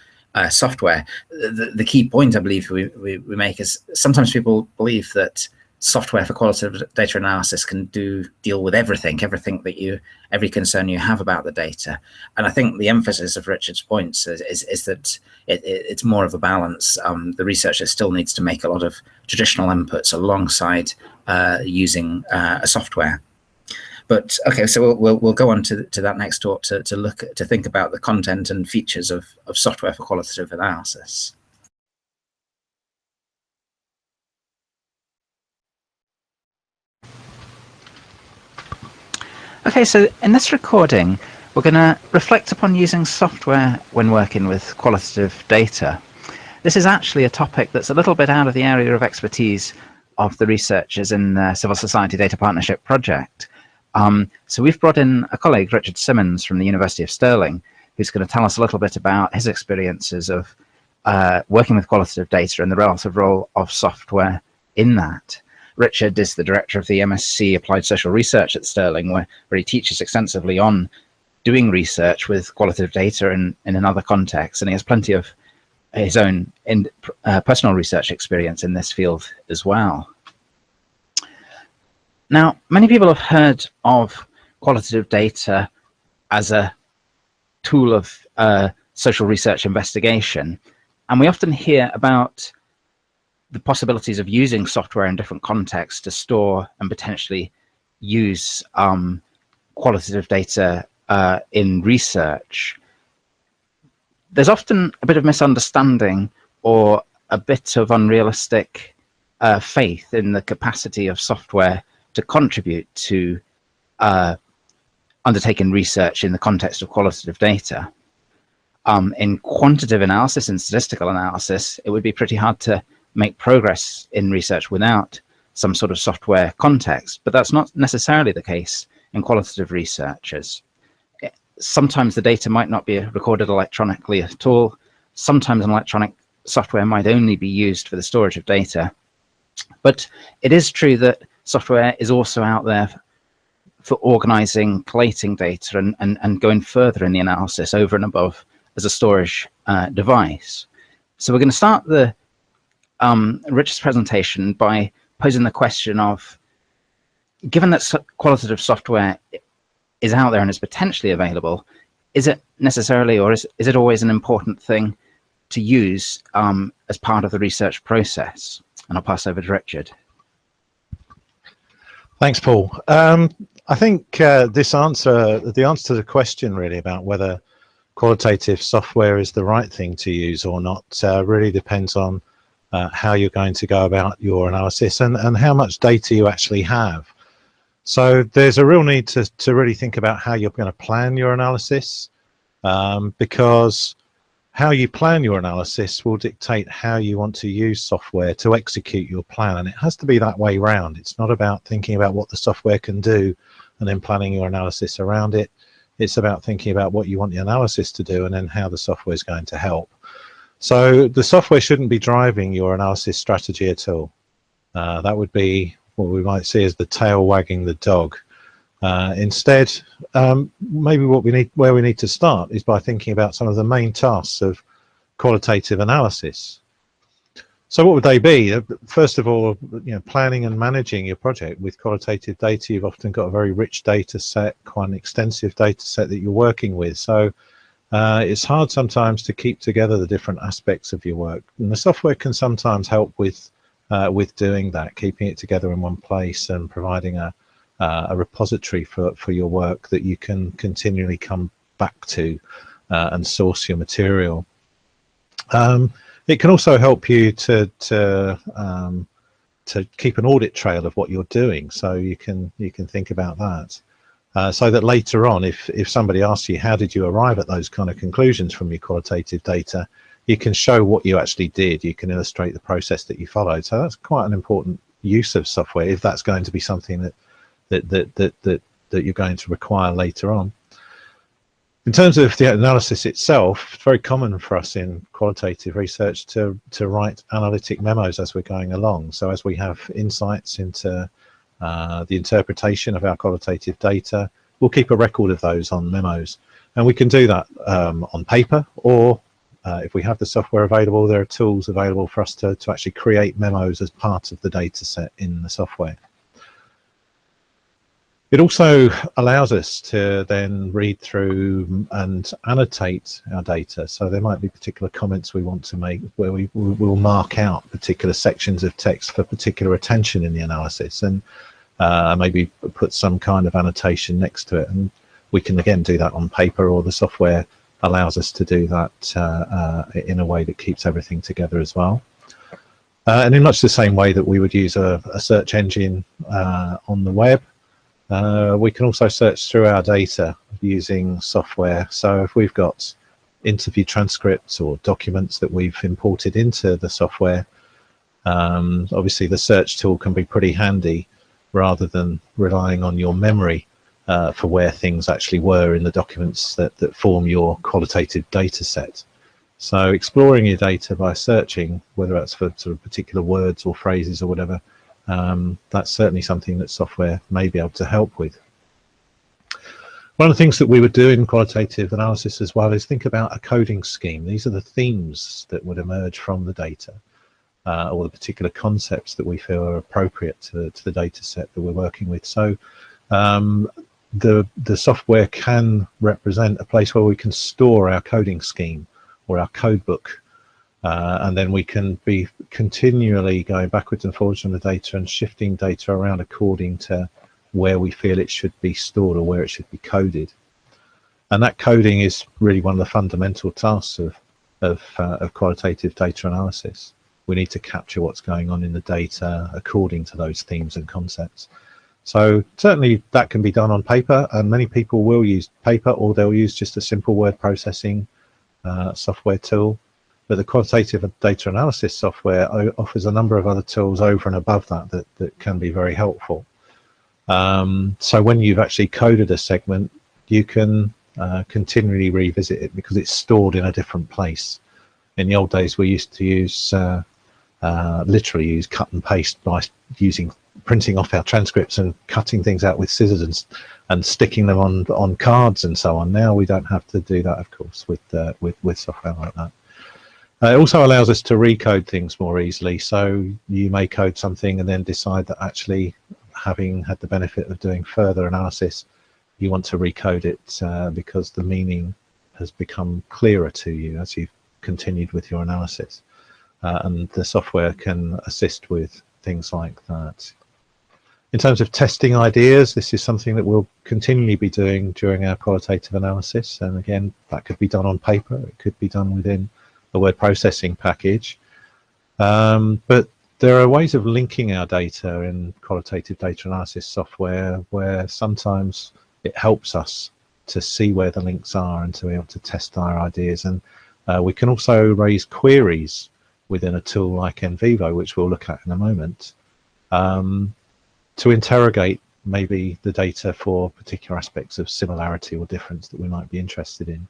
[SPEAKER 2] software. The key point I believe we make is sometimes people believe that software for qualitative data analysis can deal with everything that every concern you have about the data. And I think the emphasis of Richard's points is that it's more of a balance. The researcher still needs to make a lot of traditional inputs alongside using a software. But okay, so we'll go on to that next talk to think about the content and features of software for qualitative analysis.
[SPEAKER 4] Okay, so in this recording, we're going to reflect upon using software when working with qualitative data. This is actually a topic that's a little bit out of the area of expertise of the researchers in the Civil Society Data Partnership project. So we've brought in a colleague, Richard Simmons from the University of Stirling, who's going to tell us a little bit about his experiences of working with qualitative data and the relative role of software in that. Richard is the director of the MSc Applied Social Research at Stirling, where he teaches extensively on doing research with qualitative data in another context, and he has plenty of his own personal research experience in this field as well. Now, many people have heard of qualitative data as a tool of social research investigation, and we often hear about the possibilities of using software in different contexts to store and potentially use qualitative data in research. There's often a bit of misunderstanding or a bit of unrealistic faith in the capacity of software to contribute to undertaking research in the context of qualitative data. In quantitative analysis and statistical analysis, it would be pretty hard to make progress in research without some sort of software context, but that's not necessarily the case in qualitative researchers. Sometimes the data might not be recorded electronically at all. Sometimes an electronic software might only be used for the storage of data. But it is true that software is also out there for organizing, collating data and going further in the analysis over and above as a storage device. So we're going to start the Richard's presentation by posing the question of, given that qualitative software is out there and is potentially available, is it necessarily, or is it always an important thing to use as part of the research process? And I'll pass over to Richard.
[SPEAKER 5] Thanks, Paul. I think the answer to the question really about whether qualitative software is the right thing to use or not really depends on how you're going to go about your analysis and how much data you actually have. So there's a real need to really think about how you're going to plan your analysis, because how you plan your analysis will dictate how you want to use software to execute your plan, and it has to be that way round. It's not about thinking about what the software can do and then planning your analysis around it. It's about thinking about what you want the analysis to do and then how the software is going to help. So the software shouldn't be driving your analysis strategy at all. That would be what we might see as the tail wagging the dog. Instead, maybe where we need to start is by thinking about some of the main tasks of qualitative analysis. So what would they be? First of all, planning and managing your project with qualitative data. You've often got a very rich data set, quite an extensive data set that you're working with. So it's hard sometimes to keep together the different aspects of your work, and the software can sometimes help with doing that, keeping it together in one place and providing a repository for your work that you can continually come back to and source your material. It can also help you to keep an audit trail of what you're doing, so you can think about that. So that later on, if somebody asks you how did you arrive at those kind of conclusions from your qualitative data, you can show what you actually did. You can illustrate the process that you followed. So that's quite an important use of software if that's going to be something that you're going to require later on. In terms of the analysis itself, it's very common for us in qualitative research to write analytic memos as we're going along. So as we have insights into the interpretation of our qualitative data, we'll keep a record of those on memos. And we can do that on paper, or if we have the software available, there are tools available for us to actually create memos as part of the data set in the software. It also allows us to then read through and annotate our data. So there might be particular comments we want to make where we will mark out particular sections of text for particular attention in the analysis, and maybe put some kind of annotation next to it. And we can again do that on paper, or the software allows us to do that in a way that keeps everything together as well. And in much the same way that we would use a search engine on the web, we can also search through our data using software. So if we've got interview transcripts or documents that we've imported into the software, obviously the search tool can be pretty handy rather than relying on your memory for where things actually were in the documents that form your qualitative data set. So exploring your data by searching, whether that's for sort of particular words or phrases or whatever, that's certainly something that software may be able to help with. One of the things that we would do in qualitative analysis as well is think about a coding scheme. These are the themes that would emerge from the data, or the particular concepts that we feel are appropriate to the data set that we're working with. So the software can represent a place where we can store our coding scheme or our code book. And then we can be continually going backwards and forwards from the data and shifting data around according to where we feel it should be stored or where it should be coded. And that coding is really one of the fundamental tasks of qualitative data analysis. We need to capture what's going on in the data according to those themes and concepts. So certainly that can be done on paper, and many people will use paper, or they'll use just a simple word processing software tool. But the qualitative data analysis software offers a number of other tools over and above that can be very helpful. So when you've actually coded a segment, you can continually revisit it because it's stored in a different place. In the old days, we used to use literally use cut and paste by printing off our transcripts and cutting things out with scissors and sticking them on cards and so on. Now we don't have to do that, of course, with software like that. It also allows us to recode things more easily. So you may code something and then decide that actually, having had the benefit of doing further analysis, you want to recode it because the meaning has become clearer to you as you've continued with your analysis. And the software can assist with things like that. In terms of testing ideas, this is something that we'll continually be doing during our qualitative analysis. And again, that could be done on paper, it could be done within a word processing package. But there are ways of linking our data in qualitative data analysis software where sometimes it helps us to see where the links are and to be able to test our ideas. And we can also raise queries within a tool like NVIVO, which we'll look at in a moment, to interrogate maybe the data for particular aspects of similarity or difference that we might be interested in.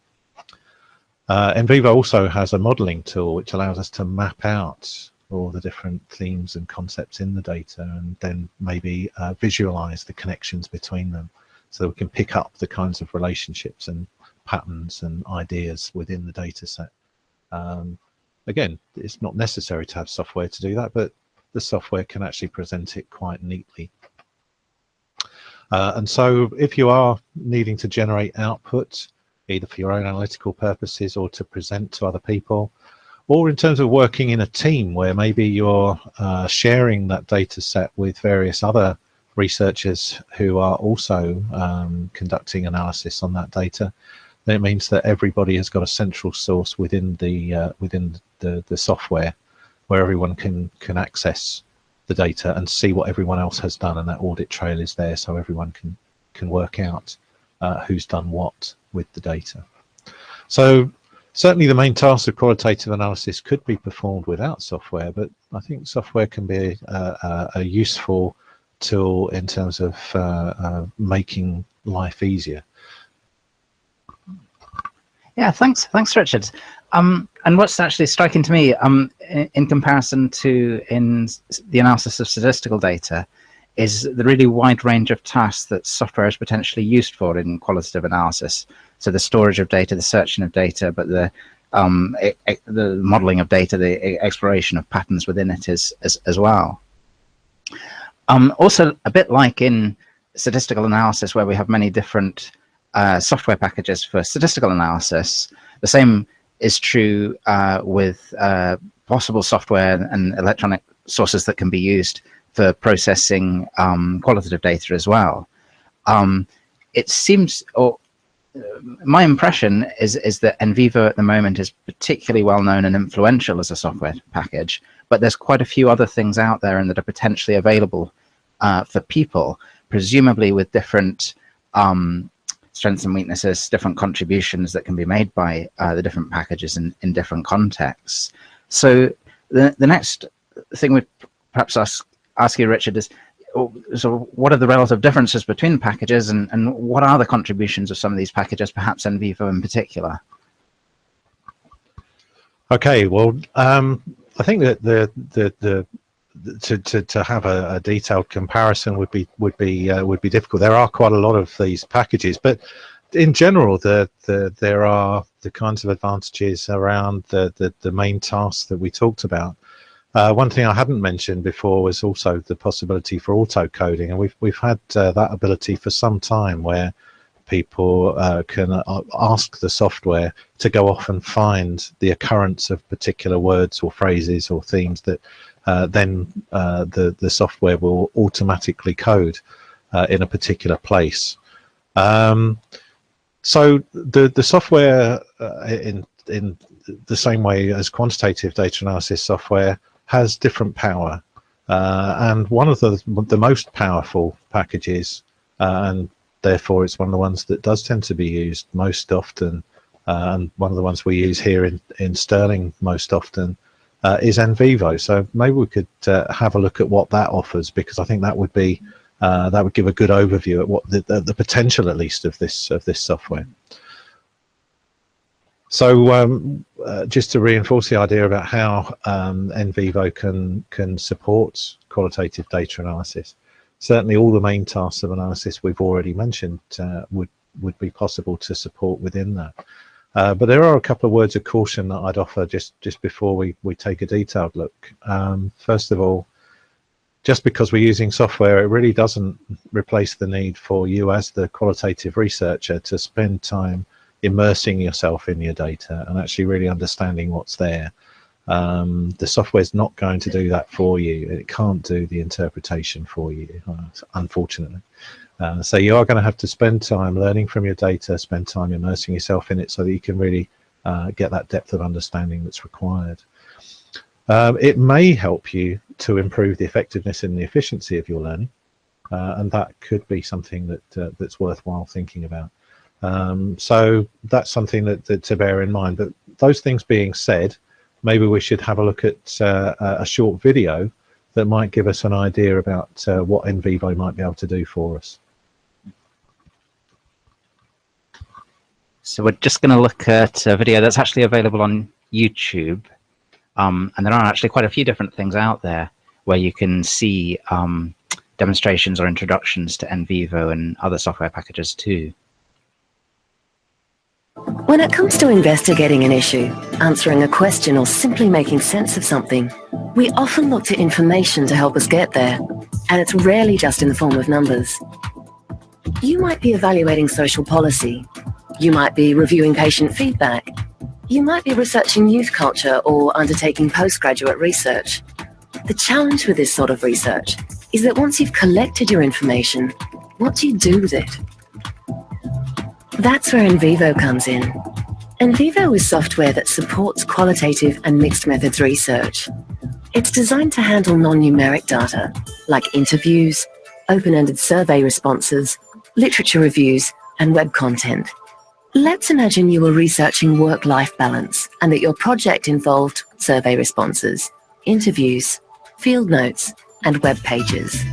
[SPEAKER 5] NVIVO also has a modeling tool which allows us to map out all the different themes and concepts in the data and then maybe visualize the connections between them so that we can pick up the kinds of relationships and patterns and ideas within the data set. Again, it's not necessary to have software to do that, but the software can actually present it quite neatly. And so if you are needing to generate output, either for your own analytical purposes or to present to other people, or in terms of working in a team where maybe you're sharing that data set with various other researchers who are also conducting analysis on that data, then it means that everybody has got a central source within the software where everyone can access the data and see what everyone else has done, and that audit trail is there so everyone can work out who's done what with the data. So Certainly the main task of qualitative analysis could be performed without software, but I think software can be a useful tool in terms of making life easier.
[SPEAKER 4] Yeah, thanks, Richard. And what's actually striking to me, in comparison to in the analysis of statistical data, is the really wide range of tasks that software is potentially used for in qualitative analysis. So the storage of data, the searching of data, but the modeling of data, the exploration of patterns within it as well. Also, a bit like in statistical analysis, where we have many different software packages for statistical analysis, the same is true with possible software and electronic sources that can be used for processing qualitative data as well. It seems, or my impression is that NVIVO at the moment is particularly well known and influential as a software package, but there's quite a few other things out there and that are potentially available for people, presumably with different strengths and weaknesses, different contributions that can be made by the different packages in different contexts. So the next thing we'd perhaps ask you, Richard, is so what are the relative differences between packages, and what are the contributions of some of these packages, perhaps NVIVO in particular?
[SPEAKER 5] Okay, well, I think that to have a detailed comparison would be difficult. There are quite a lot of these packages, but in general, there are the kinds of advantages around the main tasks that we talked about. One thing I hadn't mentioned before was also the possibility for auto coding, and we've had that ability for some time, where people can ask the software to go off and find the occurrence of particular words or phrases or themes that then the software will automatically code in a particular place. So the software, in the same way as quantitative data analysis software, has different power, and one of the most powerful packages, and therefore it's one of the ones that does tend to be used most often, and one of the ones we use here in Sterling most often, is NVIVO. So maybe we could have a look at what that offers, because I think that would be that would give a good overview at what the potential, at least, of this software. So just to reinforce the idea about how NVIVO can support qualitative data analysis, certainly all the main tasks of analysis we've already mentioned would be possible to support within that. But there are a couple of words of caution that I'd offer just before we take a detailed look. First of all, just because we're using software, it really doesn't replace the need for you as the qualitative researcher to spend time immersing yourself in your data and actually really understanding what's there. The software's not going to do that for you. It can't do the interpretation for you, unfortunately. So you are going to have to spend time learning from your data, spend time immersing yourself in it, so that you can really get that depth of understanding that's required. It may help you to improve the effectiveness and the efficiency of your learning, and that could be something that's worthwhile thinking about. So that's something that to bear in mind. But those things being said, maybe we should have a look at a short video that might give us an idea about what NVIVO might be able to do for us.
[SPEAKER 4] So we're just going to look at a video that's actually available on YouTube. And there are actually quite a few different things out there where you can see demonstrations or introductions to NVIVO and other software packages too.
[SPEAKER 6] When it comes to investigating an issue, answering a question, or simply making sense of something, we often look to information to help us get there, and it's rarely just in the form of numbers. You might be evaluating social policy. You might be reviewing patient feedback. You might be researching youth culture or undertaking postgraduate research. The challenge with this sort of research is that once you've collected your information, what do you do with it? That's where NVIVO comes in. NVIVO is software that supports qualitative and mixed methods research. It's designed to handle non-numeric data, like interviews, open-ended survey responses, literature reviews, and web content. Let's imagine you were researching work-life balance and that your project involved survey responses, interviews, field notes, and web pages.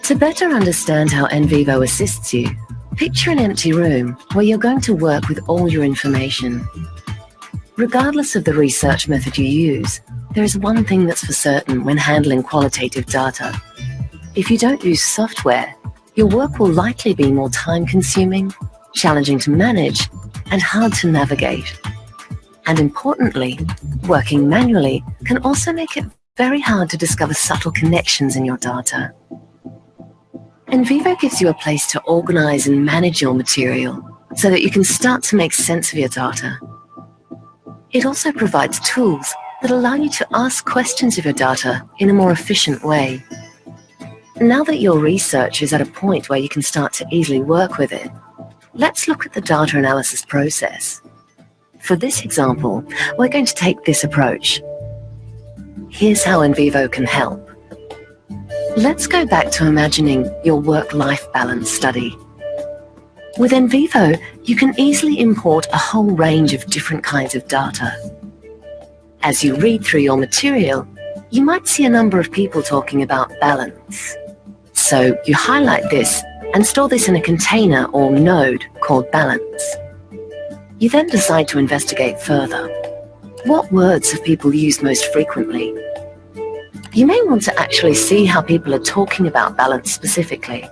[SPEAKER 6] To better understand how NVIVO assists you, picture an empty room where you're going to work with all your information. Regardless of the research method you use, there is one thing that's for certain when handling qualitative data. If you don't use software, your work will likely be more time-consuming, challenging to manage, and hard to navigate. And importantly, working manually can also make it very hard to discover subtle connections in your data. NVIVO gives you a place to organize and manage your material so that you can start to make sense of your data. It also provides tools that allow you to ask questions of your data in a more efficient way. Now that your research is at a point where you can start to easily work with it, let's look at the data analysis process. For this example, we're going to take this approach. Here's how NVIVO can help. Let's go back to imagining your work-life balance study. With NVIVO, you can easily import a whole range of different kinds of data. As you read through your material, you might see a number of people talking about balance. So you highlight this and store this in a container or node called balance. You then decide to investigate further. What words have people used most frequently? You may want to actually see how people are talking about balance specifically.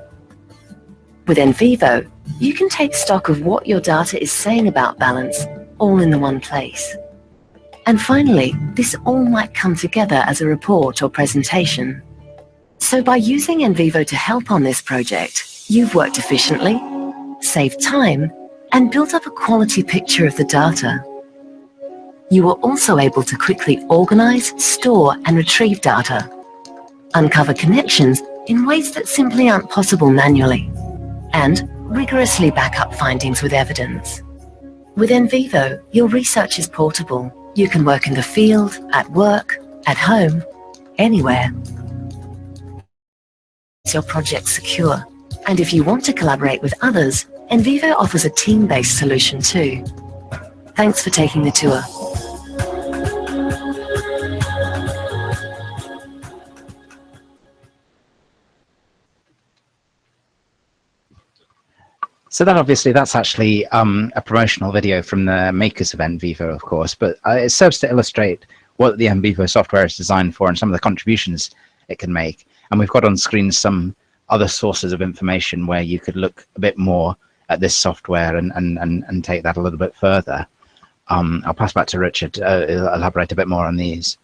[SPEAKER 6] With NVIVO, you can take stock of what your data is saying about balance all in the one place. And finally, this all might come together as a report or presentation. So by using NVIVO to help on this project, you've worked efficiently, saved time, and built up a quality picture of the data. You were also able to quickly organize, store, and retrieve data, uncover connections in ways that simply aren't possible manually, and rigorously back up findings with evidence. With NVIVO, your research is portable. You can work in the field, at work, at home, anywhere. Your project secure. And if you want to collaborate with others, NVIVO offers a team-based solution too. Thanks for taking the tour.
[SPEAKER 4] So that's actually a promotional video from the makers of NVIVO, of course, but it serves to illustrate what the NVIVO software is designed for and some of the contributions it can make. And we've got on screen some other sources of information where you could look a bit more at this software and take that a little bit further. I'll pass back to Richard to elaborate a bit more on these.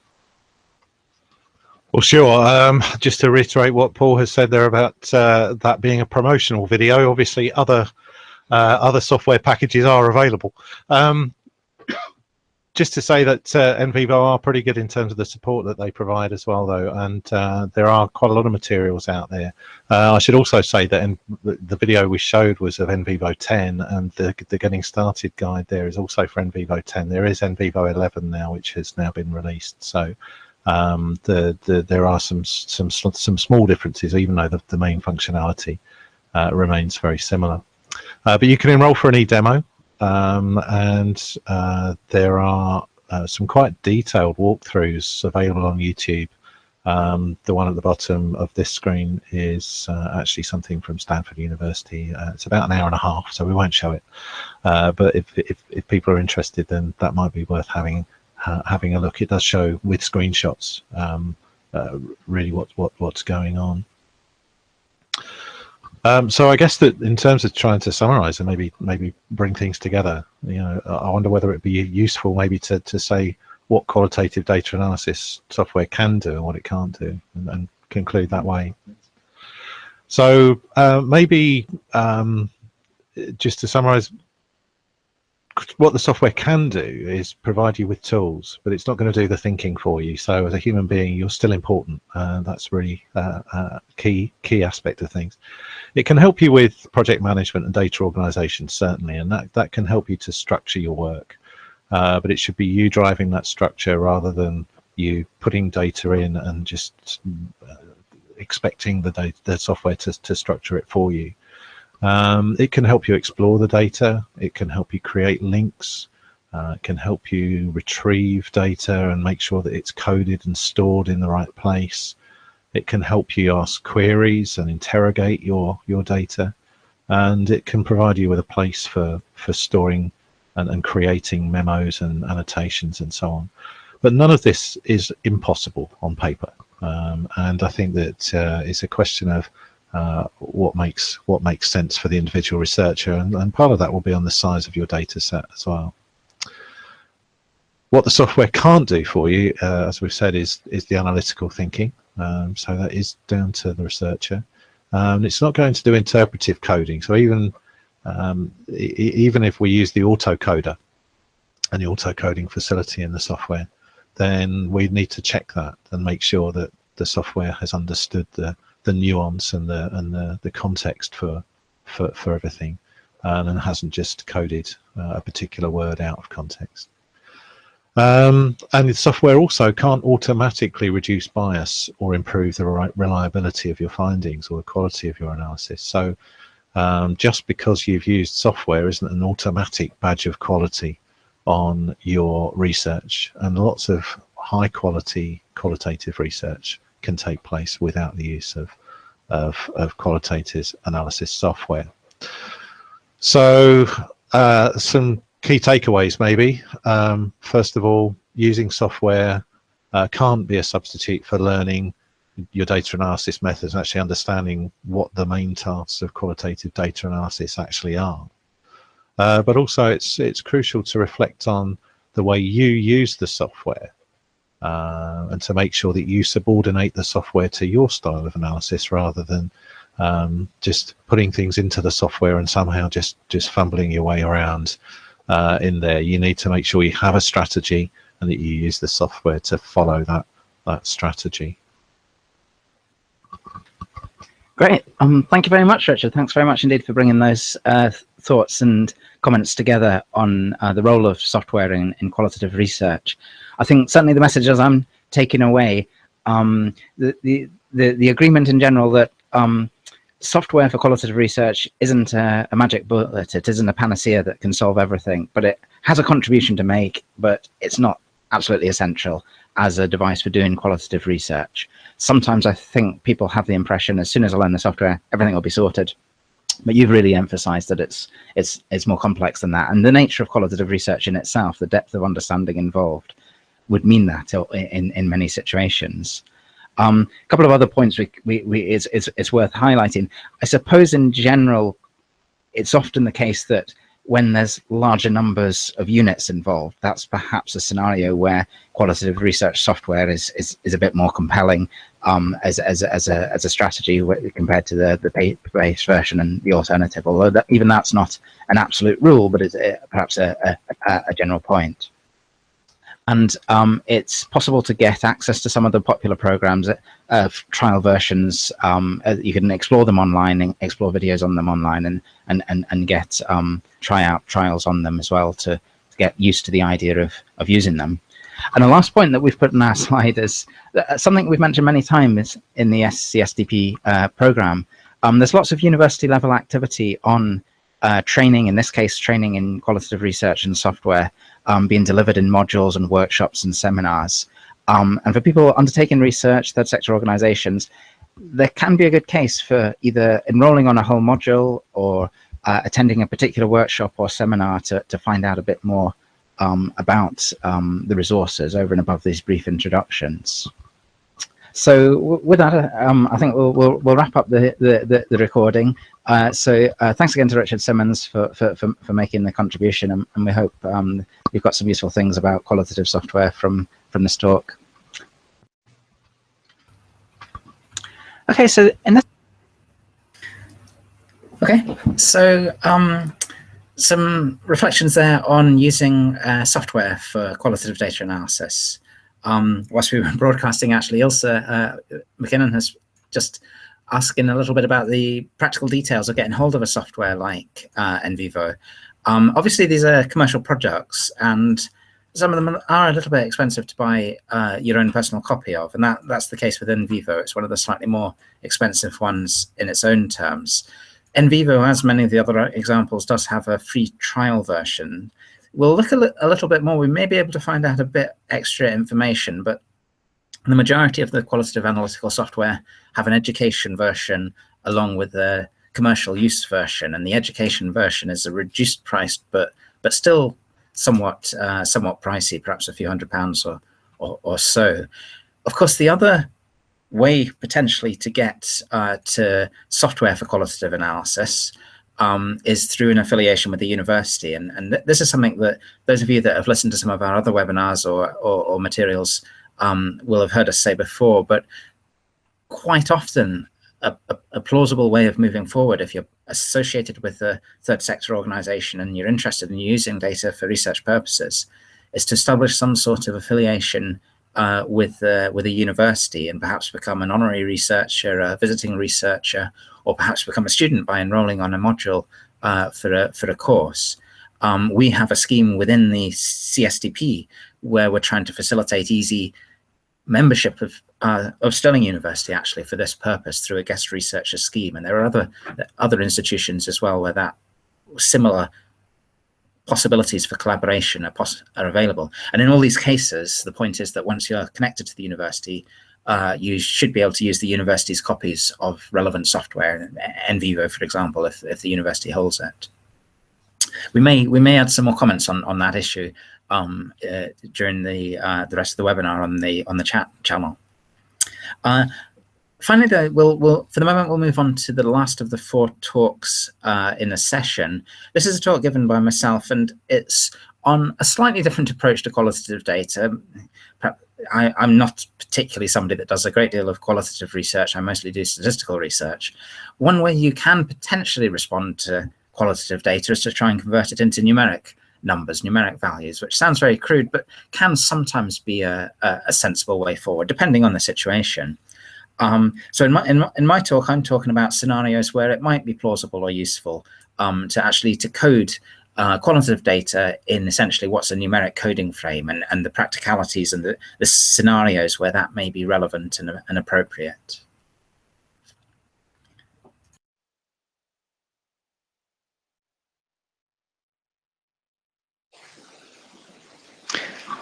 [SPEAKER 5] Well, sure. Just to reiterate what Paul has said there about that being a promotional video, obviously other software packages are available. Just to say that NVIVO are pretty good in terms of the support that they provide as well, though, and there are quite a lot of materials out there. I should also say that the video we showed was of NVIVO 10, and the Getting Started guide there is also for NVIVO 10. There is NVIVO 11 now, which has now been released. So there are some small differences, even though the main functionality remains very similar. But you can enroll for an e-demo. And there are some quite detailed walkthroughs available on YouTube. The one at the bottom of this screen is actually something from Stanford University. It's about an hour and a half, so we won't show it. But if people are interested, then that might be worth having a look. It does show with screenshots really what's going on. So I guess that in terms of trying to summarize and maybe bring things together, I wonder whether it'd be useful maybe to say what qualitative data analysis software can do and what it can't do, and conclude that way. So maybe just to summarize, what the software can do is provide you with tools, but it's not going to do the thinking for you. So as a human being, you're still important. That's really a key aspect of things. It can help you with project management and data organization, certainly, and that can help you to structure your work. But it should be you driving that structure rather than you putting data in and just expecting the software to structure it for you. It can help you explore the data. It can help you create links. It can help you retrieve data and make sure that it's coded and stored in the right place. It can help you ask queries and interrogate your data. And it can provide you with a place for storing and creating memos and annotations and so on. But none of this is impossible on paper. And I think that it's a question of what makes sense for the individual researcher, and part of that will be on the size of your data set as well. What the software can't do for you, as we've said, is the analytical thinking. So that is down to the researcher. It's not going to do interpretive coding. So even if we use the autocoder and the autocoding facility in the software, then we need to check that and make sure that the software has understood the nuance and the context for everything, and hasn't just coded a particular word out of context. And the software also can't automatically reduce bias or improve the reliability of your findings or the quality of your analysis. So just because you've used software isn't an automatic badge of quality on your research, and lots of high quality qualitative research can take place without the use of qualitative analysis software. So some key takeaways maybe. First of all, using software can't be a substitute for learning your data analysis methods and actually understanding what the main tasks of qualitative data analysis actually are. But also it's crucial to reflect on the way you use the software, and to make sure that you subordinate the software to your style of analysis rather than just putting things into the software and somehow just fumbling your way around in there. You need to make sure you have a strategy and that you use the software to follow that strategy.
[SPEAKER 2] Great. Thank you very much, Richard. Thanks very much indeed for bringing those thoughts and comments together on the role of software in qualitative research. I think certainly the messages I'm taking away, the agreement in general that software for qualitative research isn't a magic bullet. It isn't a panacea that can solve everything, but it has a contribution to make, but it's not absolutely essential as a device for doing qualitative research. Sometimes I think people have the impression as soon as I learn the software, everything will be sorted. But you've really emphasized that it's more complex than that. And the nature of qualitative research in itself, the depth of understanding involved, would mean that in many situations. A couple of other points it's worth highlighting. I suppose in general, it's often the case that when there's larger numbers of units involved, that's perhaps a scenario where qualitative research software is a bit more compelling as a strategy compared to the paper-based version and the alternative. Although even that's not an absolute rule, but it's perhaps a general point. And it's possible to get access to some of the popular programs, trial versions. You can explore them online, explore videos on them online, and get tryout trials on them as well to get used to the idea of using them. And the last point that we've put in our slide is something we've mentioned many times in the SCSDP program. There's lots of university level activity on training, in this case, training in qualitative research and software, being delivered in modules and workshops and seminars. And for people undertaking research, third sector organizations, there can be a good case for either enrolling on a whole module or attending a particular workshop or seminar to find out a bit more about the resources over and above these brief introductions. So with that, I think we'll wrap up the recording. So thanks again to Richard Simmons for making the contribution, and we hope you've got some useful things about qualitative software from this talk. Okay, so some reflections there on using software for qualitative data analysis. Whilst we were broadcasting, actually, Ilse McKinnon has just asking a little bit about the practical details of getting hold of a software like NVIVO. Obviously, these are commercial products, and some of them are a little bit expensive to buy your own personal copy of, and that's the case with NVIVO. It's one of the slightly more expensive ones in its own terms. NVIVO, as many of the other examples, does have a free trial version. We'll look a little bit more. We may be able to find out a bit extra information, but the majority of the qualitative analytical software have an education version along with the commercial use version, and the education version is a reduced price, but still somewhat pricey, perhaps a few £100 or so. Of course, the other way potentially to get to software for qualitative analysis is through an affiliation with the university, and this is something that those of you that have listened to some of our other webinars or materials will have heard us say before. But quite often a plausible way of moving forward, if you're associated with a third sector organization and you're interested in using data for research purposes, is to establish some sort of affiliation with a university, and perhaps become an honorary researcher, a visiting researcher, or perhaps become a student by enrolling on a module for a course. We have a scheme within the CSDP where we're trying to facilitate easy membership of Stirling University actually for this purpose through a guest researcher scheme, and there are other institutions as well where that similar possibilities for collaboration are available. And in all these cases, the point is that once you're connected to the university, you should be able to use the university's copies of relevant software, NVIVO, for example, if the university holds it. We may add some more comments on that issue during the rest of the webinar on the chat channel. Finally, though, for the moment, we'll move on to the last of the 4 talks in the session. This is a talk given by myself, and it's on a slightly different approach to qualitative data. I'm not particularly somebody that does a great deal of qualitative research. I mostly do statistical research. One way you can potentially respond to qualitative data is to try and convert it into numeric numbers, numeric values, which sounds very crude, but can sometimes be a sensible way forward, depending on the situation. So in my talk, I'm talking about scenarios where it might be plausible or useful to code qualitative data in essentially what's a numeric coding frame, and the practicalities and the scenarios where that may be relevant and appropriate.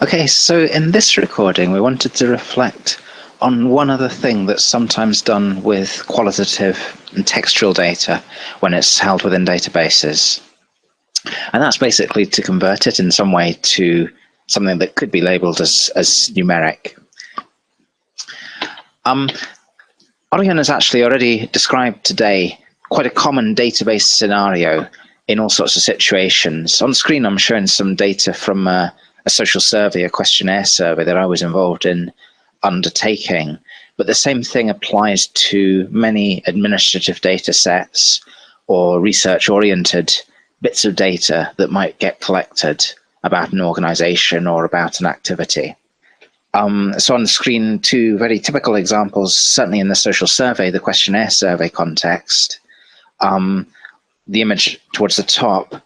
[SPEAKER 4] Okay, so in this recording, we wanted to reflect on one other thing that's sometimes done with qualitative and textual data when it's held within databases. And that's basically to convert it in some way to something that could be labeled as numeric. Orian has actually already described today quite a common database scenario in all sorts of situations. On screen, I'm showing some data from a social survey, a questionnaire survey that I was involved in undertaking. But the same thing applies to many administrative data sets or research-oriented bits of data that might get collected about an organization or about an activity. So on the screen, 2 very typical examples, certainly in the social survey, the questionnaire survey context. The image towards the top,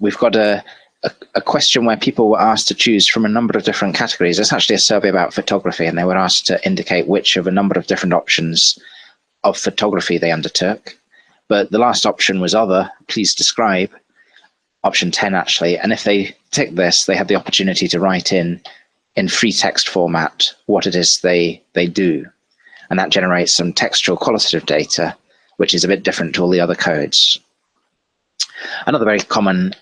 [SPEAKER 4] we've got a question where people were asked to choose from a number of different categories. It's actually a survey about photography, and they were asked to indicate which of a number of different options of photography they undertook. But the last option was other, please describe, option 10 actually. And if they tick this, they have the opportunity to write in free text format what it is they do. And that generates some textual qualitative data, which is a bit different to all the other codes. Another very common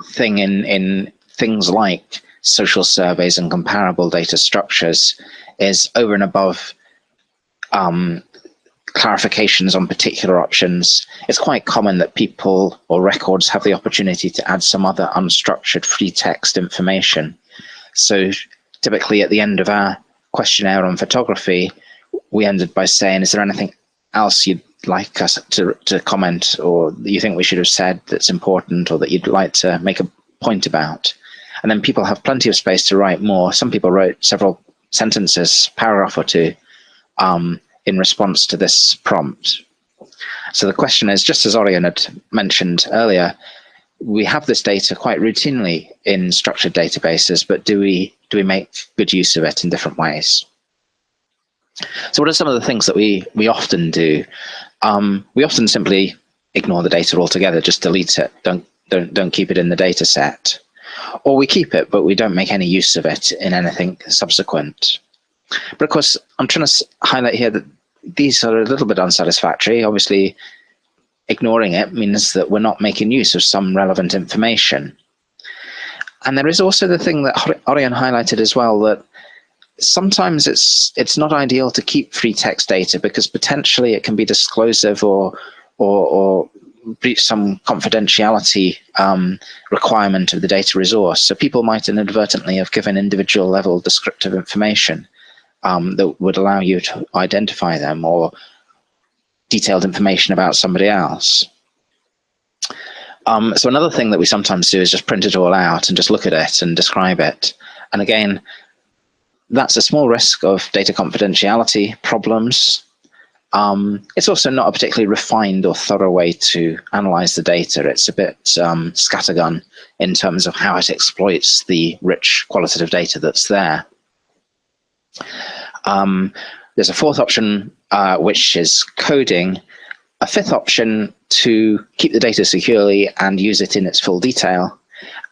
[SPEAKER 4] thing in things like social surveys and comparable data structures is over and above clarifications on particular options. It's quite common that people or records have the opportunity to add some other unstructured free text information. So typically at the end of our questionnaire on photography, we ended by saying, is there anything else you'd like us to comment, or that you think we should have said that's important, or that you'd like to make a point about? And then people have plenty of space to write more. Some people wrote several sentences, paragraph or 2, in response to this prompt. So the question is, just as Orian had mentioned earlier, we have this data quite routinely in structured databases, but do we make good use of it in different ways? So what are some of the things that we often do? We often simply ignore the data altogether, just delete it, don't keep it in the data set. Or we keep it, but we don't make any use of it in anything subsequent. But of course, I'm trying to highlight here that these are a little bit unsatisfactory. Obviously, ignoring it means that we're not making use of some relevant information. And there is also the thing that Orian highlighted as well, that sometimes it's not ideal to keep free text data because potentially it can be disclosive or breach some confidentiality requirement of the data resource. So people might inadvertently have given individual level descriptive information that would allow you to identify them, or detailed information about somebody else. So another thing that we sometimes do is just print it all out and just look at it and describe it. And again, that's a small risk of data confidentiality problems. It's also not a particularly refined or thorough way to analyze the data. It's a bit scattergun in terms of how it exploits the rich qualitative data that's there. There's a fourth option, which is coding. A fifth option to keep the data securely and use it in its full detail.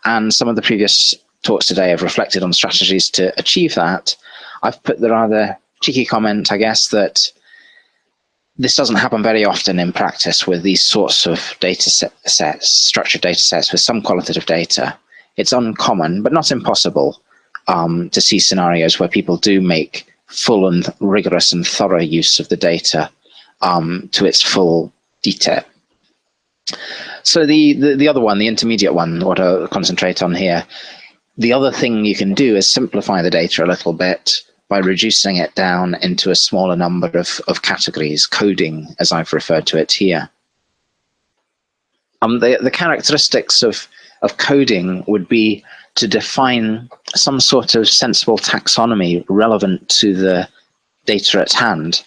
[SPEAKER 4] And some of the previous talks today have reflected on strategies to achieve that. I've put the rather cheeky comment, I guess, that this doesn't happen very often in practice with these sorts of data sets, structured data sets with some qualitative data. It's uncommon, but not impossible, to see scenarios where people do make full and rigorous and thorough use of the data to its full detail. So the other one, the intermediate one, what I'll concentrate on here, the other thing you can do is simplify the data a little bit by reducing it down into a smaller number of categories, coding, as I've referred to it here. The characteristics of coding would be to define some sort of sensible taxonomy relevant to the data at hand,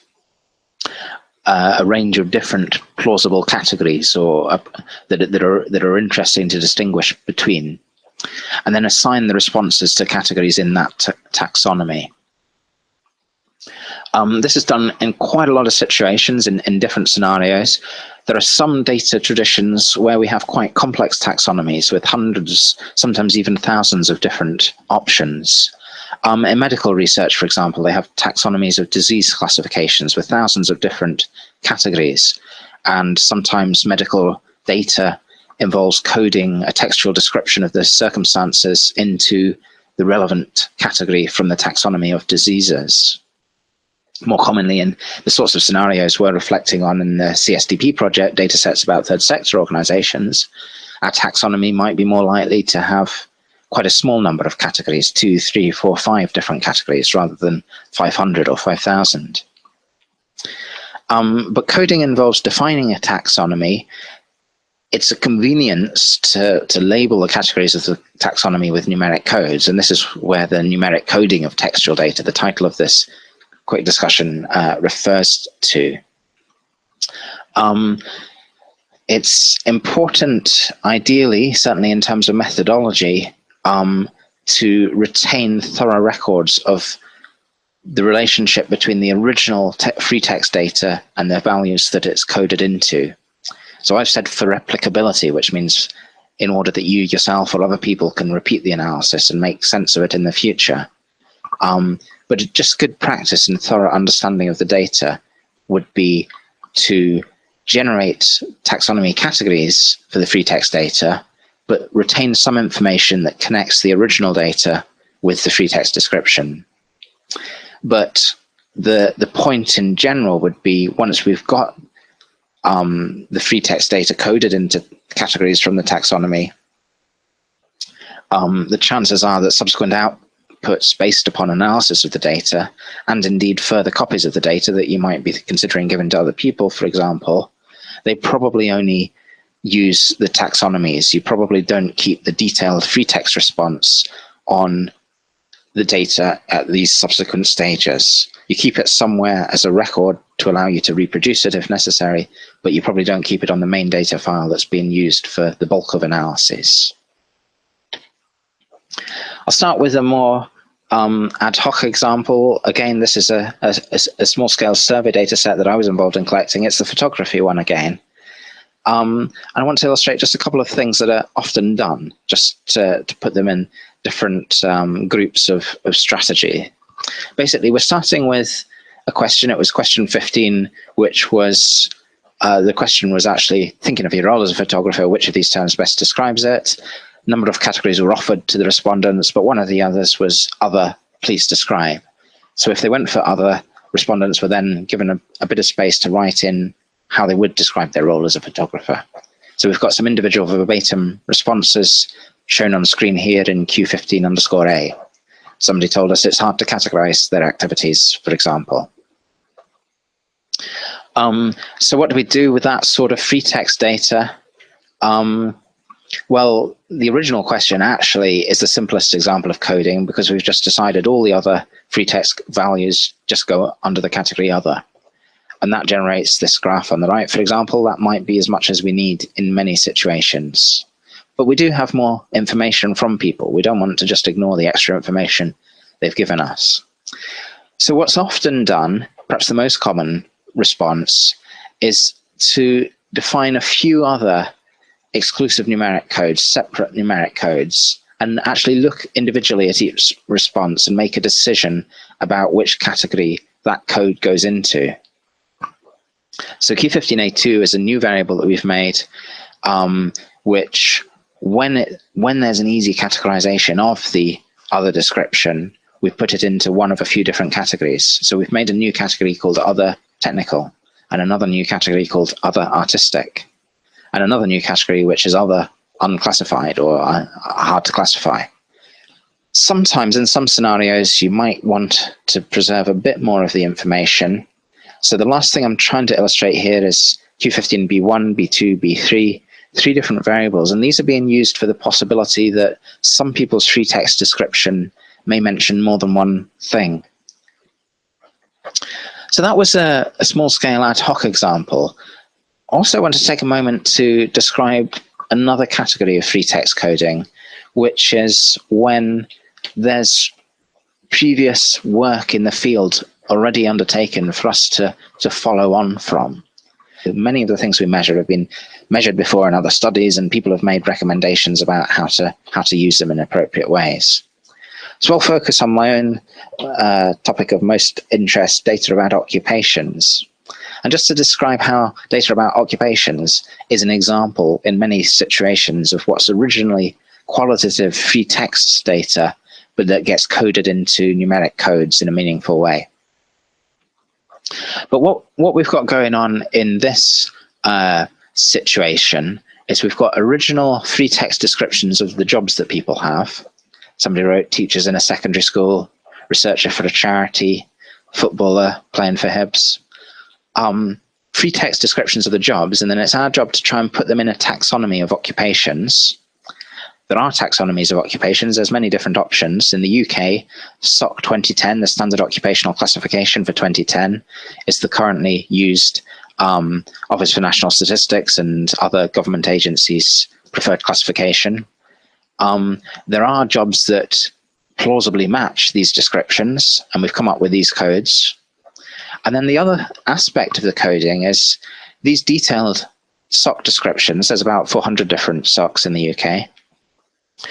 [SPEAKER 4] a range of different plausible categories or that are interesting to distinguish between, and then assign the responses to categories in that taxonomy. This is done in quite a lot of situations in different scenarios. There are some data traditions where we have quite complex taxonomies with hundreds, sometimes even thousands of different options. In medical research, for example, they have taxonomies of disease classifications with thousands of different categories. And sometimes medical data involves coding a textual description of the circumstances into the relevant category from the taxonomy of diseases. More commonly in the sorts of scenarios we're reflecting on in the CSDP project, datasets about third sector organizations, our taxonomy might be more likely to have quite a small number of categories, 2, 3, 4, 5 different categories rather than 500 or 5,000. But coding involves defining a taxonomy. It's a convenience to label the categories of the taxonomy with numeric codes, and this is where the numeric coding of textual data, the title of this quick discussion, refers to. It's important, ideally, certainly in terms of methodology, to retain thorough records of the relationship between the original free text data and the values that it's coded into. So I've said for replicability, which means in order that you yourself or other people can repeat the analysis and make sense of it in the future. But just good practice and thorough understanding of the data would be to generate taxonomy categories for the free text data, but retain some information that connects the original data with the free text description. But the point in general would be, once we've got the free text data coded into categories from the taxonomy, the chances are that subsequent outputs based upon analysis of the data, and indeed further copies of the data that you might be considering giving to other people, for example, they probably only use the taxonomies. You probably don't keep the detailed free text response on the data at these subsequent stages. You keep it somewhere as a record to allow you to reproduce it if necessary, but you probably don't keep it on the main data file that's being used for the bulk of analysis. I'll start with a more ad hoc example. Again, this is a small-scale survey data set that I was involved in collecting. It's the photography one again. And I want to illustrate just a couple of things that are often done, just to put them in different groups of strategy. Basically, we're starting with a question. It was question 15, which was, the question was actually thinking of your role as a photographer, which of these terms best describes it? A number of categories were offered to the respondents, but one of the others was other, please describe. So if they went for other, respondents were then given a bit of space to write in how they would describe their role as a photographer. So we've got some individual verbatim responses shown on screen here in Q15_A. Somebody told us it's hard to categorize their activities, for example. So what do we do with that sort of free text data? Well, the original question actually is the simplest example of coding, because we've just decided all the other free text values just go under the category other. And that generates this graph on the right, for example. That might be as much as we need in many situations. But we do have more information from people. We don't want to just ignore the extra information they've given us. So what's often done, perhaps the most common response, is to define a few other exclusive numeric codes, separate numeric codes, and actually look individually at each response and make a decision about which category that code goes into. So Q15A2 is a new variable that we've made, which when there's an easy categorization of the other description, we put it into one of a few different categories. So we've made a new category called other technical, and another new category called other artistic, and another new category which is other unclassified or hard to classify. Sometimes in some scenarios you might want to preserve a bit more of the information. So the last thing I'm trying to illustrate here is Q15B1, B2, B3, 3 different variables, and these are being used for the possibility that some people's free text description may mention more than one thing. So that was a small-scale ad hoc example. Also, I want to take a moment to describe another category of free text coding, which is when there's previous work in the field already undertaken for us to follow on from. Many of the things we measure have been measured before in other studies, and people have made recommendations about how to use them in appropriate ways. So I'll focus on my own topic of most interest, data about occupations. And just to describe how data about occupations is an example in many situations of what's originally qualitative free text data, but that gets coded into numeric codes in a meaningful way. But what we've got going on in this situation is we've got original free text descriptions of the jobs that people have. Somebody wrote teachers in a secondary school, researcher for a charity, footballer playing for Hibs. Free text descriptions of the jobs, and then it's our job to try and put them in a taxonomy of occupations. There are taxonomies of occupations. There's many different options. In the UK, SOC 2010, the Standard Occupational Classification for 2010, is the currently used Office for National Statistics and other government agencies' preferred classification. There are jobs that plausibly match these descriptions, and we've come up with these codes. And then the other aspect of the coding is these detailed SOC descriptions. There's about 400 different SOCs in the UK.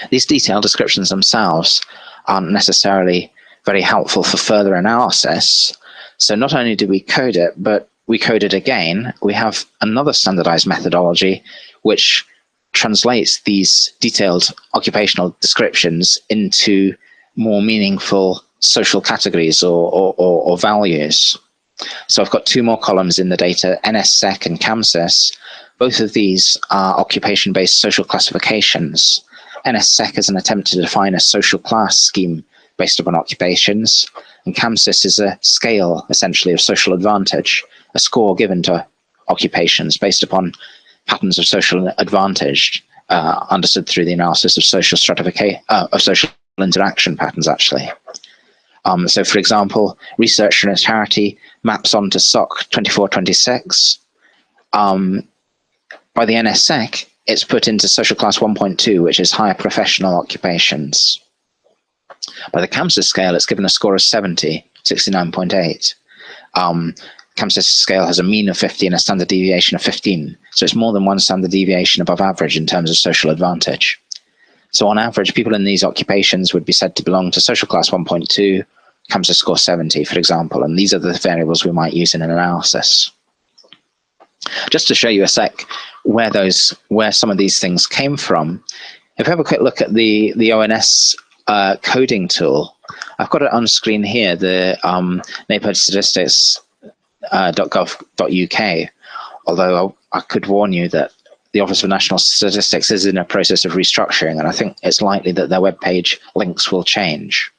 [SPEAKER 4] These detailed descriptions themselves aren't necessarily very helpful for further analysis. So not only do we code it, but we code it again. We have another standardized methodology which translates these detailed occupational descriptions into more meaningful social categories or values. So I've got 2 more columns in the data, NSSEC and CAMSIS. Both of these are occupation-based social classifications. NSSEC is an attempt to define a social class scheme based upon occupations, and CAMSIS is a scale, essentially, of social advantage, a score given to occupations based upon patterns of social advantage, understood through the analysis of social stratification, of social interaction patterns, actually. So, for example, research from a charity maps onto SOC 2426. By the NSSEC, it's put into social class 1.2, which is higher professional occupations. By the CAMSIS scale, it's given a score of 70, 69.8. CAMSIS scale has a mean of 50 and a standard deviation of 15. So it's more than one standard deviation above average in terms of social advantage. So on average, people in these occupations would be said to belong to social class 1.2, CAMSIS score 70, for example, and these are the variables we might use in an analysis. Just to show you a sec where some of these things came from, if we have a quick look at the ONS coding tool, I've got it on screen here, the neighborhood statistics.gov.uk, although I could warn you that the Office of National Statistics is in a process of restructuring, and I think it's likely that their webpage links will change.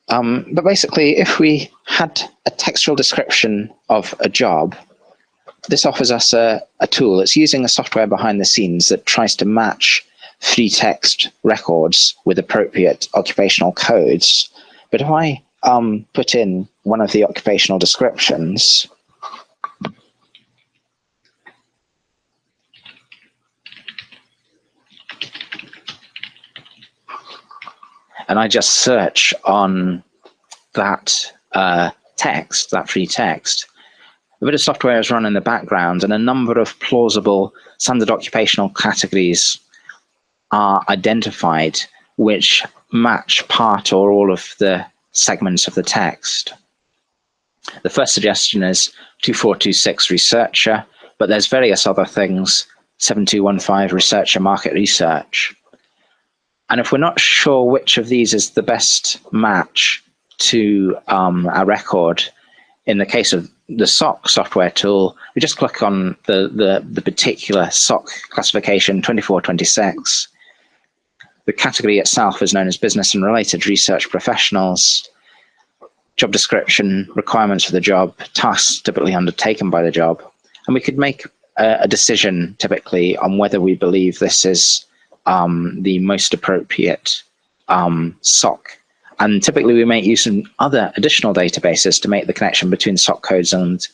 [SPEAKER 4] But basically, if we had a textual description of a job, this offers us a tool. It's using a software behind the scenes that tries to match free text records with appropriate occupational codes. But if I put in one of the occupational descriptions, and I just search on that text, that free text, a bit of software is run in the background, and a number of plausible standard occupational categories are identified which match part or all of the segments of the text. The first suggestion is 2426 researcher, but there's various other things, 7215 researcher market research. And if we're not sure which of these is the best match to a record, in the case of the SOC software tool, we just click on the particular SOC classification 2426. The category itself is known as business and related research professionals. Job description, requirements for the job, tasks typically undertaken by the job. And we could make a decision typically on whether we believe this is the most appropriate SOC. And typically we make use of other additional databases to make the connection between SOC codes and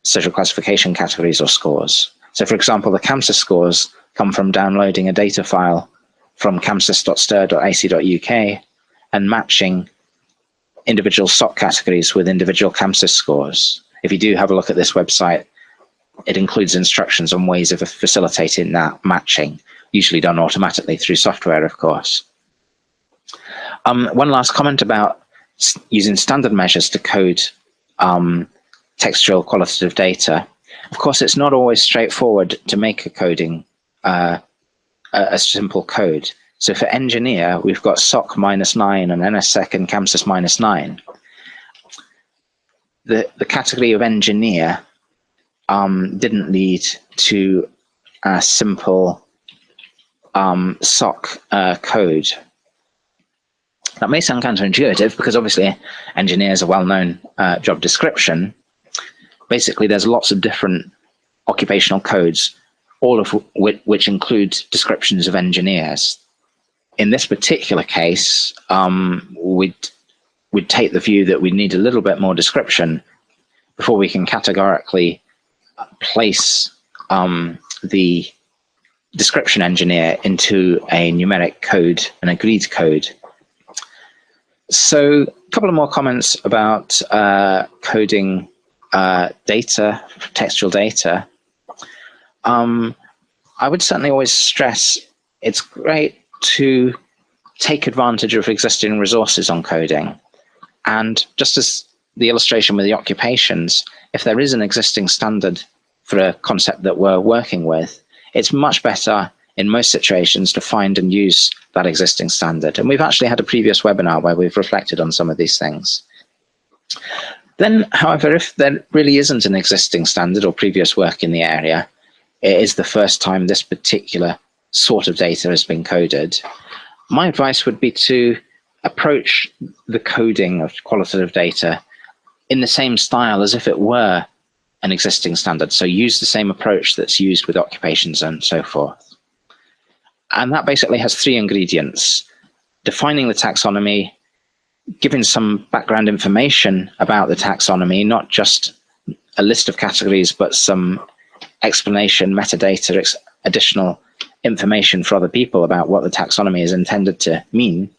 [SPEAKER 4] social classification categories or scores. So for example, the CAMSIS scores come from downloading a data file from camsis.stir.ac.uk and matching individual SOC categories with individual CAMSIS scores. If you do have a look at this website, it includes instructions on ways of facilitating that matching, usually done automatically through software, of course. One last comment about using standard measures to code textual qualitative data. Of course, it's not always straightforward to make a coding a simple code. So for engineer, we've got SOC -9 and NSSEC and CAMSIS -9. The category of engineer didn't lead to a simple SOC code. That may sound counterintuitive because obviously engineer is a well-known job description. Basically, there's lots of different occupational codes, all of which include descriptions of engineers. In this particular case, we'd take the view that we need a little bit more description before we can categorically place the description engineer into a numeric code, an agreed code. So a couple of more comments about coding data, textual data. I would certainly always stress it's great to take advantage of existing resources on coding. And just as the illustration with the occupations, if there is an existing standard for a concept that we're working with, it's much better in most situations to find and use that existing standard. And we've actually had a previous webinar where we've reflected on some of these things. Then, however, if there really isn't an existing standard or previous work in the area, it is the first time this particular sort of data has been coded, my advice would be to approach the coding of qualitative data in the same style as if it were an existing standard. So use the same approach that's used with occupations and so forth. And that basically has three ingredients: defining the taxonomy, giving some background information about the taxonomy, not just a list of categories, but some explanation, metadata, additional information for other people about what the taxonomy is intended to mean.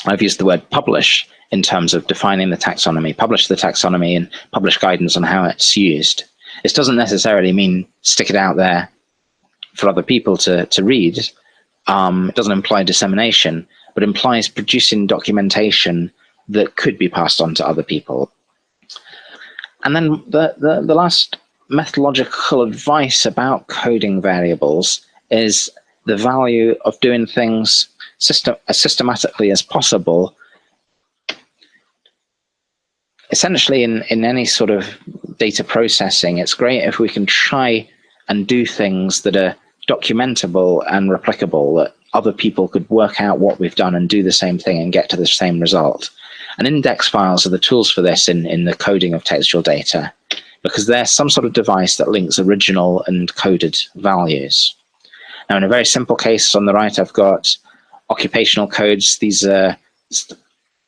[SPEAKER 4] I've used the word publish in terms of defining the taxonomy, publish the taxonomy and publish guidance on how it's used. This doesn't necessarily mean stick it out there for other people to read. It doesn't imply dissemination, but implies producing documentation that could be passed on to other people. And then the last methodological advice about coding variables is the value of doing things as systematically as possible. Essentially, in any sort of data processing, it's great if we can try and do things that are documentable and replicable, that other people could work out what we've done and do the same thing and get to the same result. And index files are the tools for this in the coding of textual data, because they're some sort of device that links original and coded values. Now, in a very simple case on the right, I've got occupational codes. These are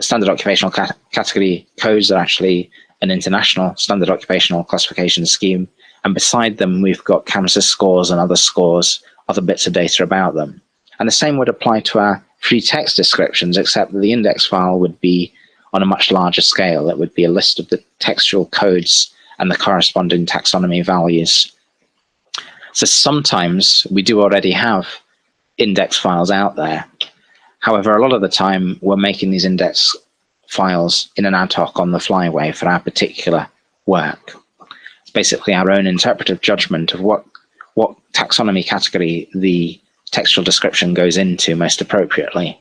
[SPEAKER 4] standard occupational category codes are actually an international standard occupational classification scheme. And beside them, we've got cancer scores and other scores, other bits of data about them. And the same would apply to our free text descriptions, except that the index file would be on a much larger scale. It would be a list of the textual codes and the corresponding taxonomy values. So sometimes we do already have index files out there. However, a lot of the time we're making these index files in an ad hoc on the fly way for our particular work. It's basically our own interpretive judgment of what taxonomy category the textual description goes into most appropriately.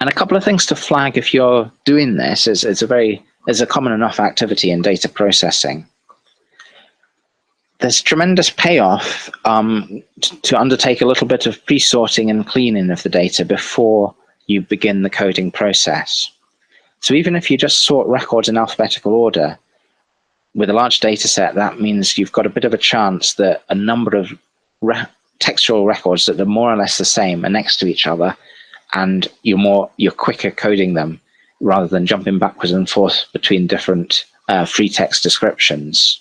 [SPEAKER 4] And a couple of things to flag if you're doing this is it's a common enough activity in data processing. There's tremendous payoff to undertake a little bit of pre-sorting and cleaning of the data before you begin the coding process. So even if you just sort records in alphabetical order, with a large data set, that means you've got a bit of a chance that a number of textual records that are more or less the same are next to each other, and you're quicker coding them rather than jumping backwards and forth between different free text descriptions.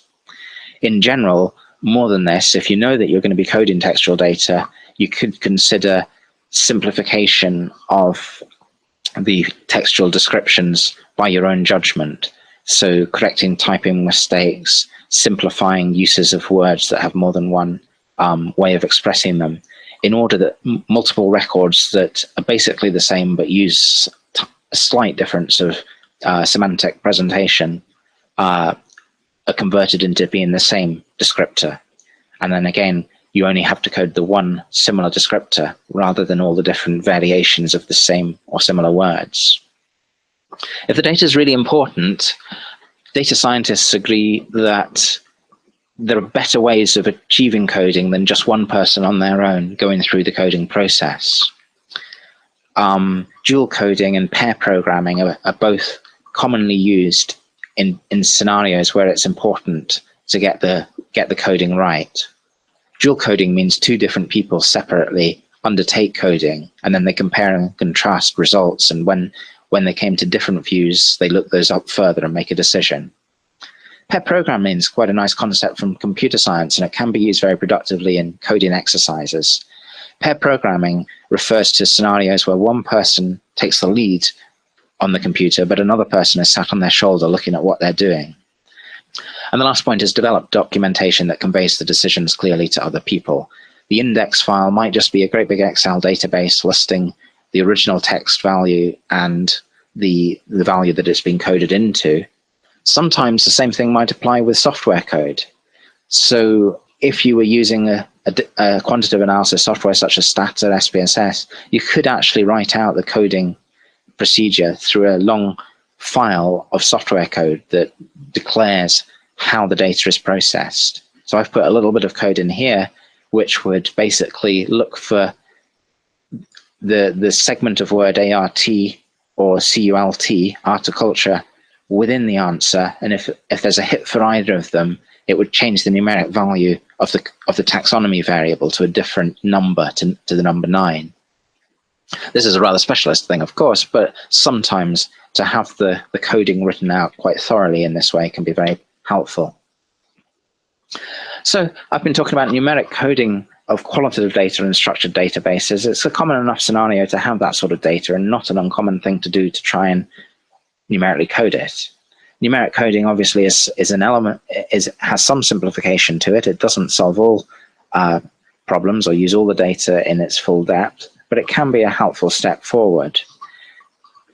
[SPEAKER 4] In general, more than this, if you know that you're going to be coding textual data, you could consider simplification of the textual descriptions by your own judgment. So correcting typing mistakes, simplifying uses of words that have more than one way of expressing them, in order that multiple records that are basically the same but use a slight difference of semantic presentation are converted into being the same descriptor. And then again, you only have to code the one similar descriptor rather than all the different variations of the same or similar words. If the data is really important, data scientists agree that there are better ways of achieving coding than just one person on their own going through the coding process. Dual coding and pair programming are both commonly used in scenarios where it's important to get the coding right. Dual coding means two different people separately undertake coding, and then they compare and contrast results, and when they came to different views, they look those up further and make a decision. Pair programming is quite a nice concept from computer science, and it can be used very productively in coding exercises. Pair programming refers to scenarios where one person takes the lead on the computer, but another person is sat on their shoulder looking at what they're doing. And the last point is develop documentation that conveys the decisions clearly to other people. The index file might just be a great big Excel database listing the original text value and the value that it's been coded into. Sometimes the same thing might apply with software code. So if you were using a quantitative analysis software such as STAT or SPSS, you could actually write out the coding procedure through a long file of software code that declares how the data is processed. So I've put a little bit of code in here, which would basically look for the segment of word ART or CULT, horticulture, within the answer, and if there's a hit for either of them, it would change the numeric value of the taxonomy variable to a different number, to the number 9. This is a rather specialist thing, of course, but sometimes to have the coding written out quite thoroughly in this way can be very helpful. So I've been talking about numeric coding of qualitative data and structured databases, it's a common enough scenario to have that sort of data and not an uncommon thing to do to try and numerically code it. Numeric coding obviously is an element, has some simplification to it. It doesn't solve all problems or use all the data in its full depth, but it can be a helpful step forward.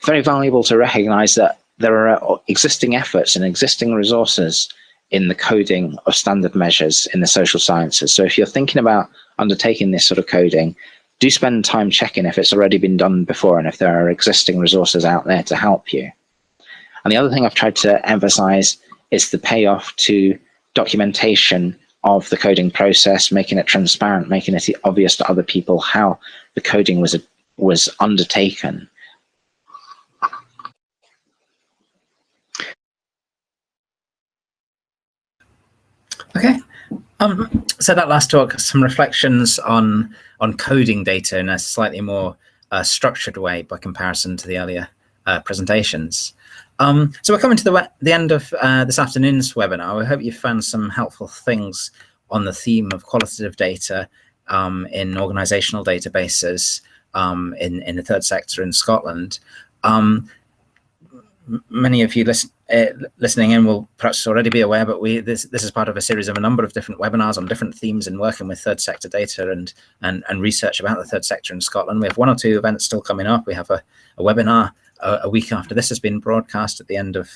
[SPEAKER 4] Very valuable to recognize that there are existing efforts and existing resources in the coding of standard measures in the social sciences. So if you're thinking about undertaking this sort of coding, do spend time checking if it's already been done before and if there are existing resources out there to help you. And the other thing I've tried to emphasize is the payoff to documentation of the coding process, making it transparent, making it obvious to other people how the coding was undertaken.
[SPEAKER 2] Okay. So that last talk, some reflections on coding data in a slightly more structured way by comparison to the earlier presentations. So we're coming to the end of this afternoon's webinar. We hope you found some helpful things on the theme of qualitative data in organizational databases in the third sector in Scotland. Many of you listening in will perhaps already be aware, but this is part of a series of a number of different webinars on different themes in working with third sector data and research about the third sector in Scotland. We have 1 or 2 events still coming up. We have a webinar a week after this has been broadcast at the end of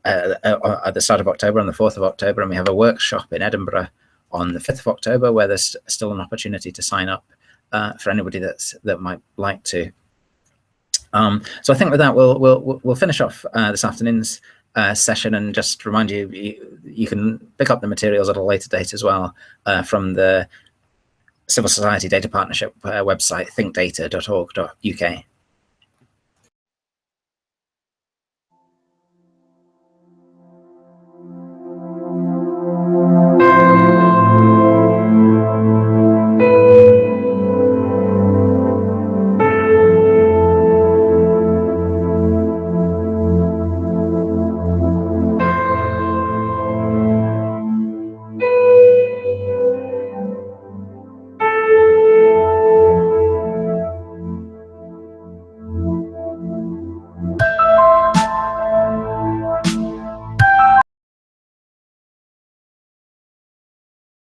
[SPEAKER 2] at the start of October, on the 4th of October, and we have a workshop in Edinburgh on the 5th of October, where there's still an opportunity to sign up for anybody that might like to. So I think with that we'll finish off this afternoon's session, and just remind you you can pick up the materials at a later date as well from the Civil Society Data Partnership website, thinkdata.org.uk.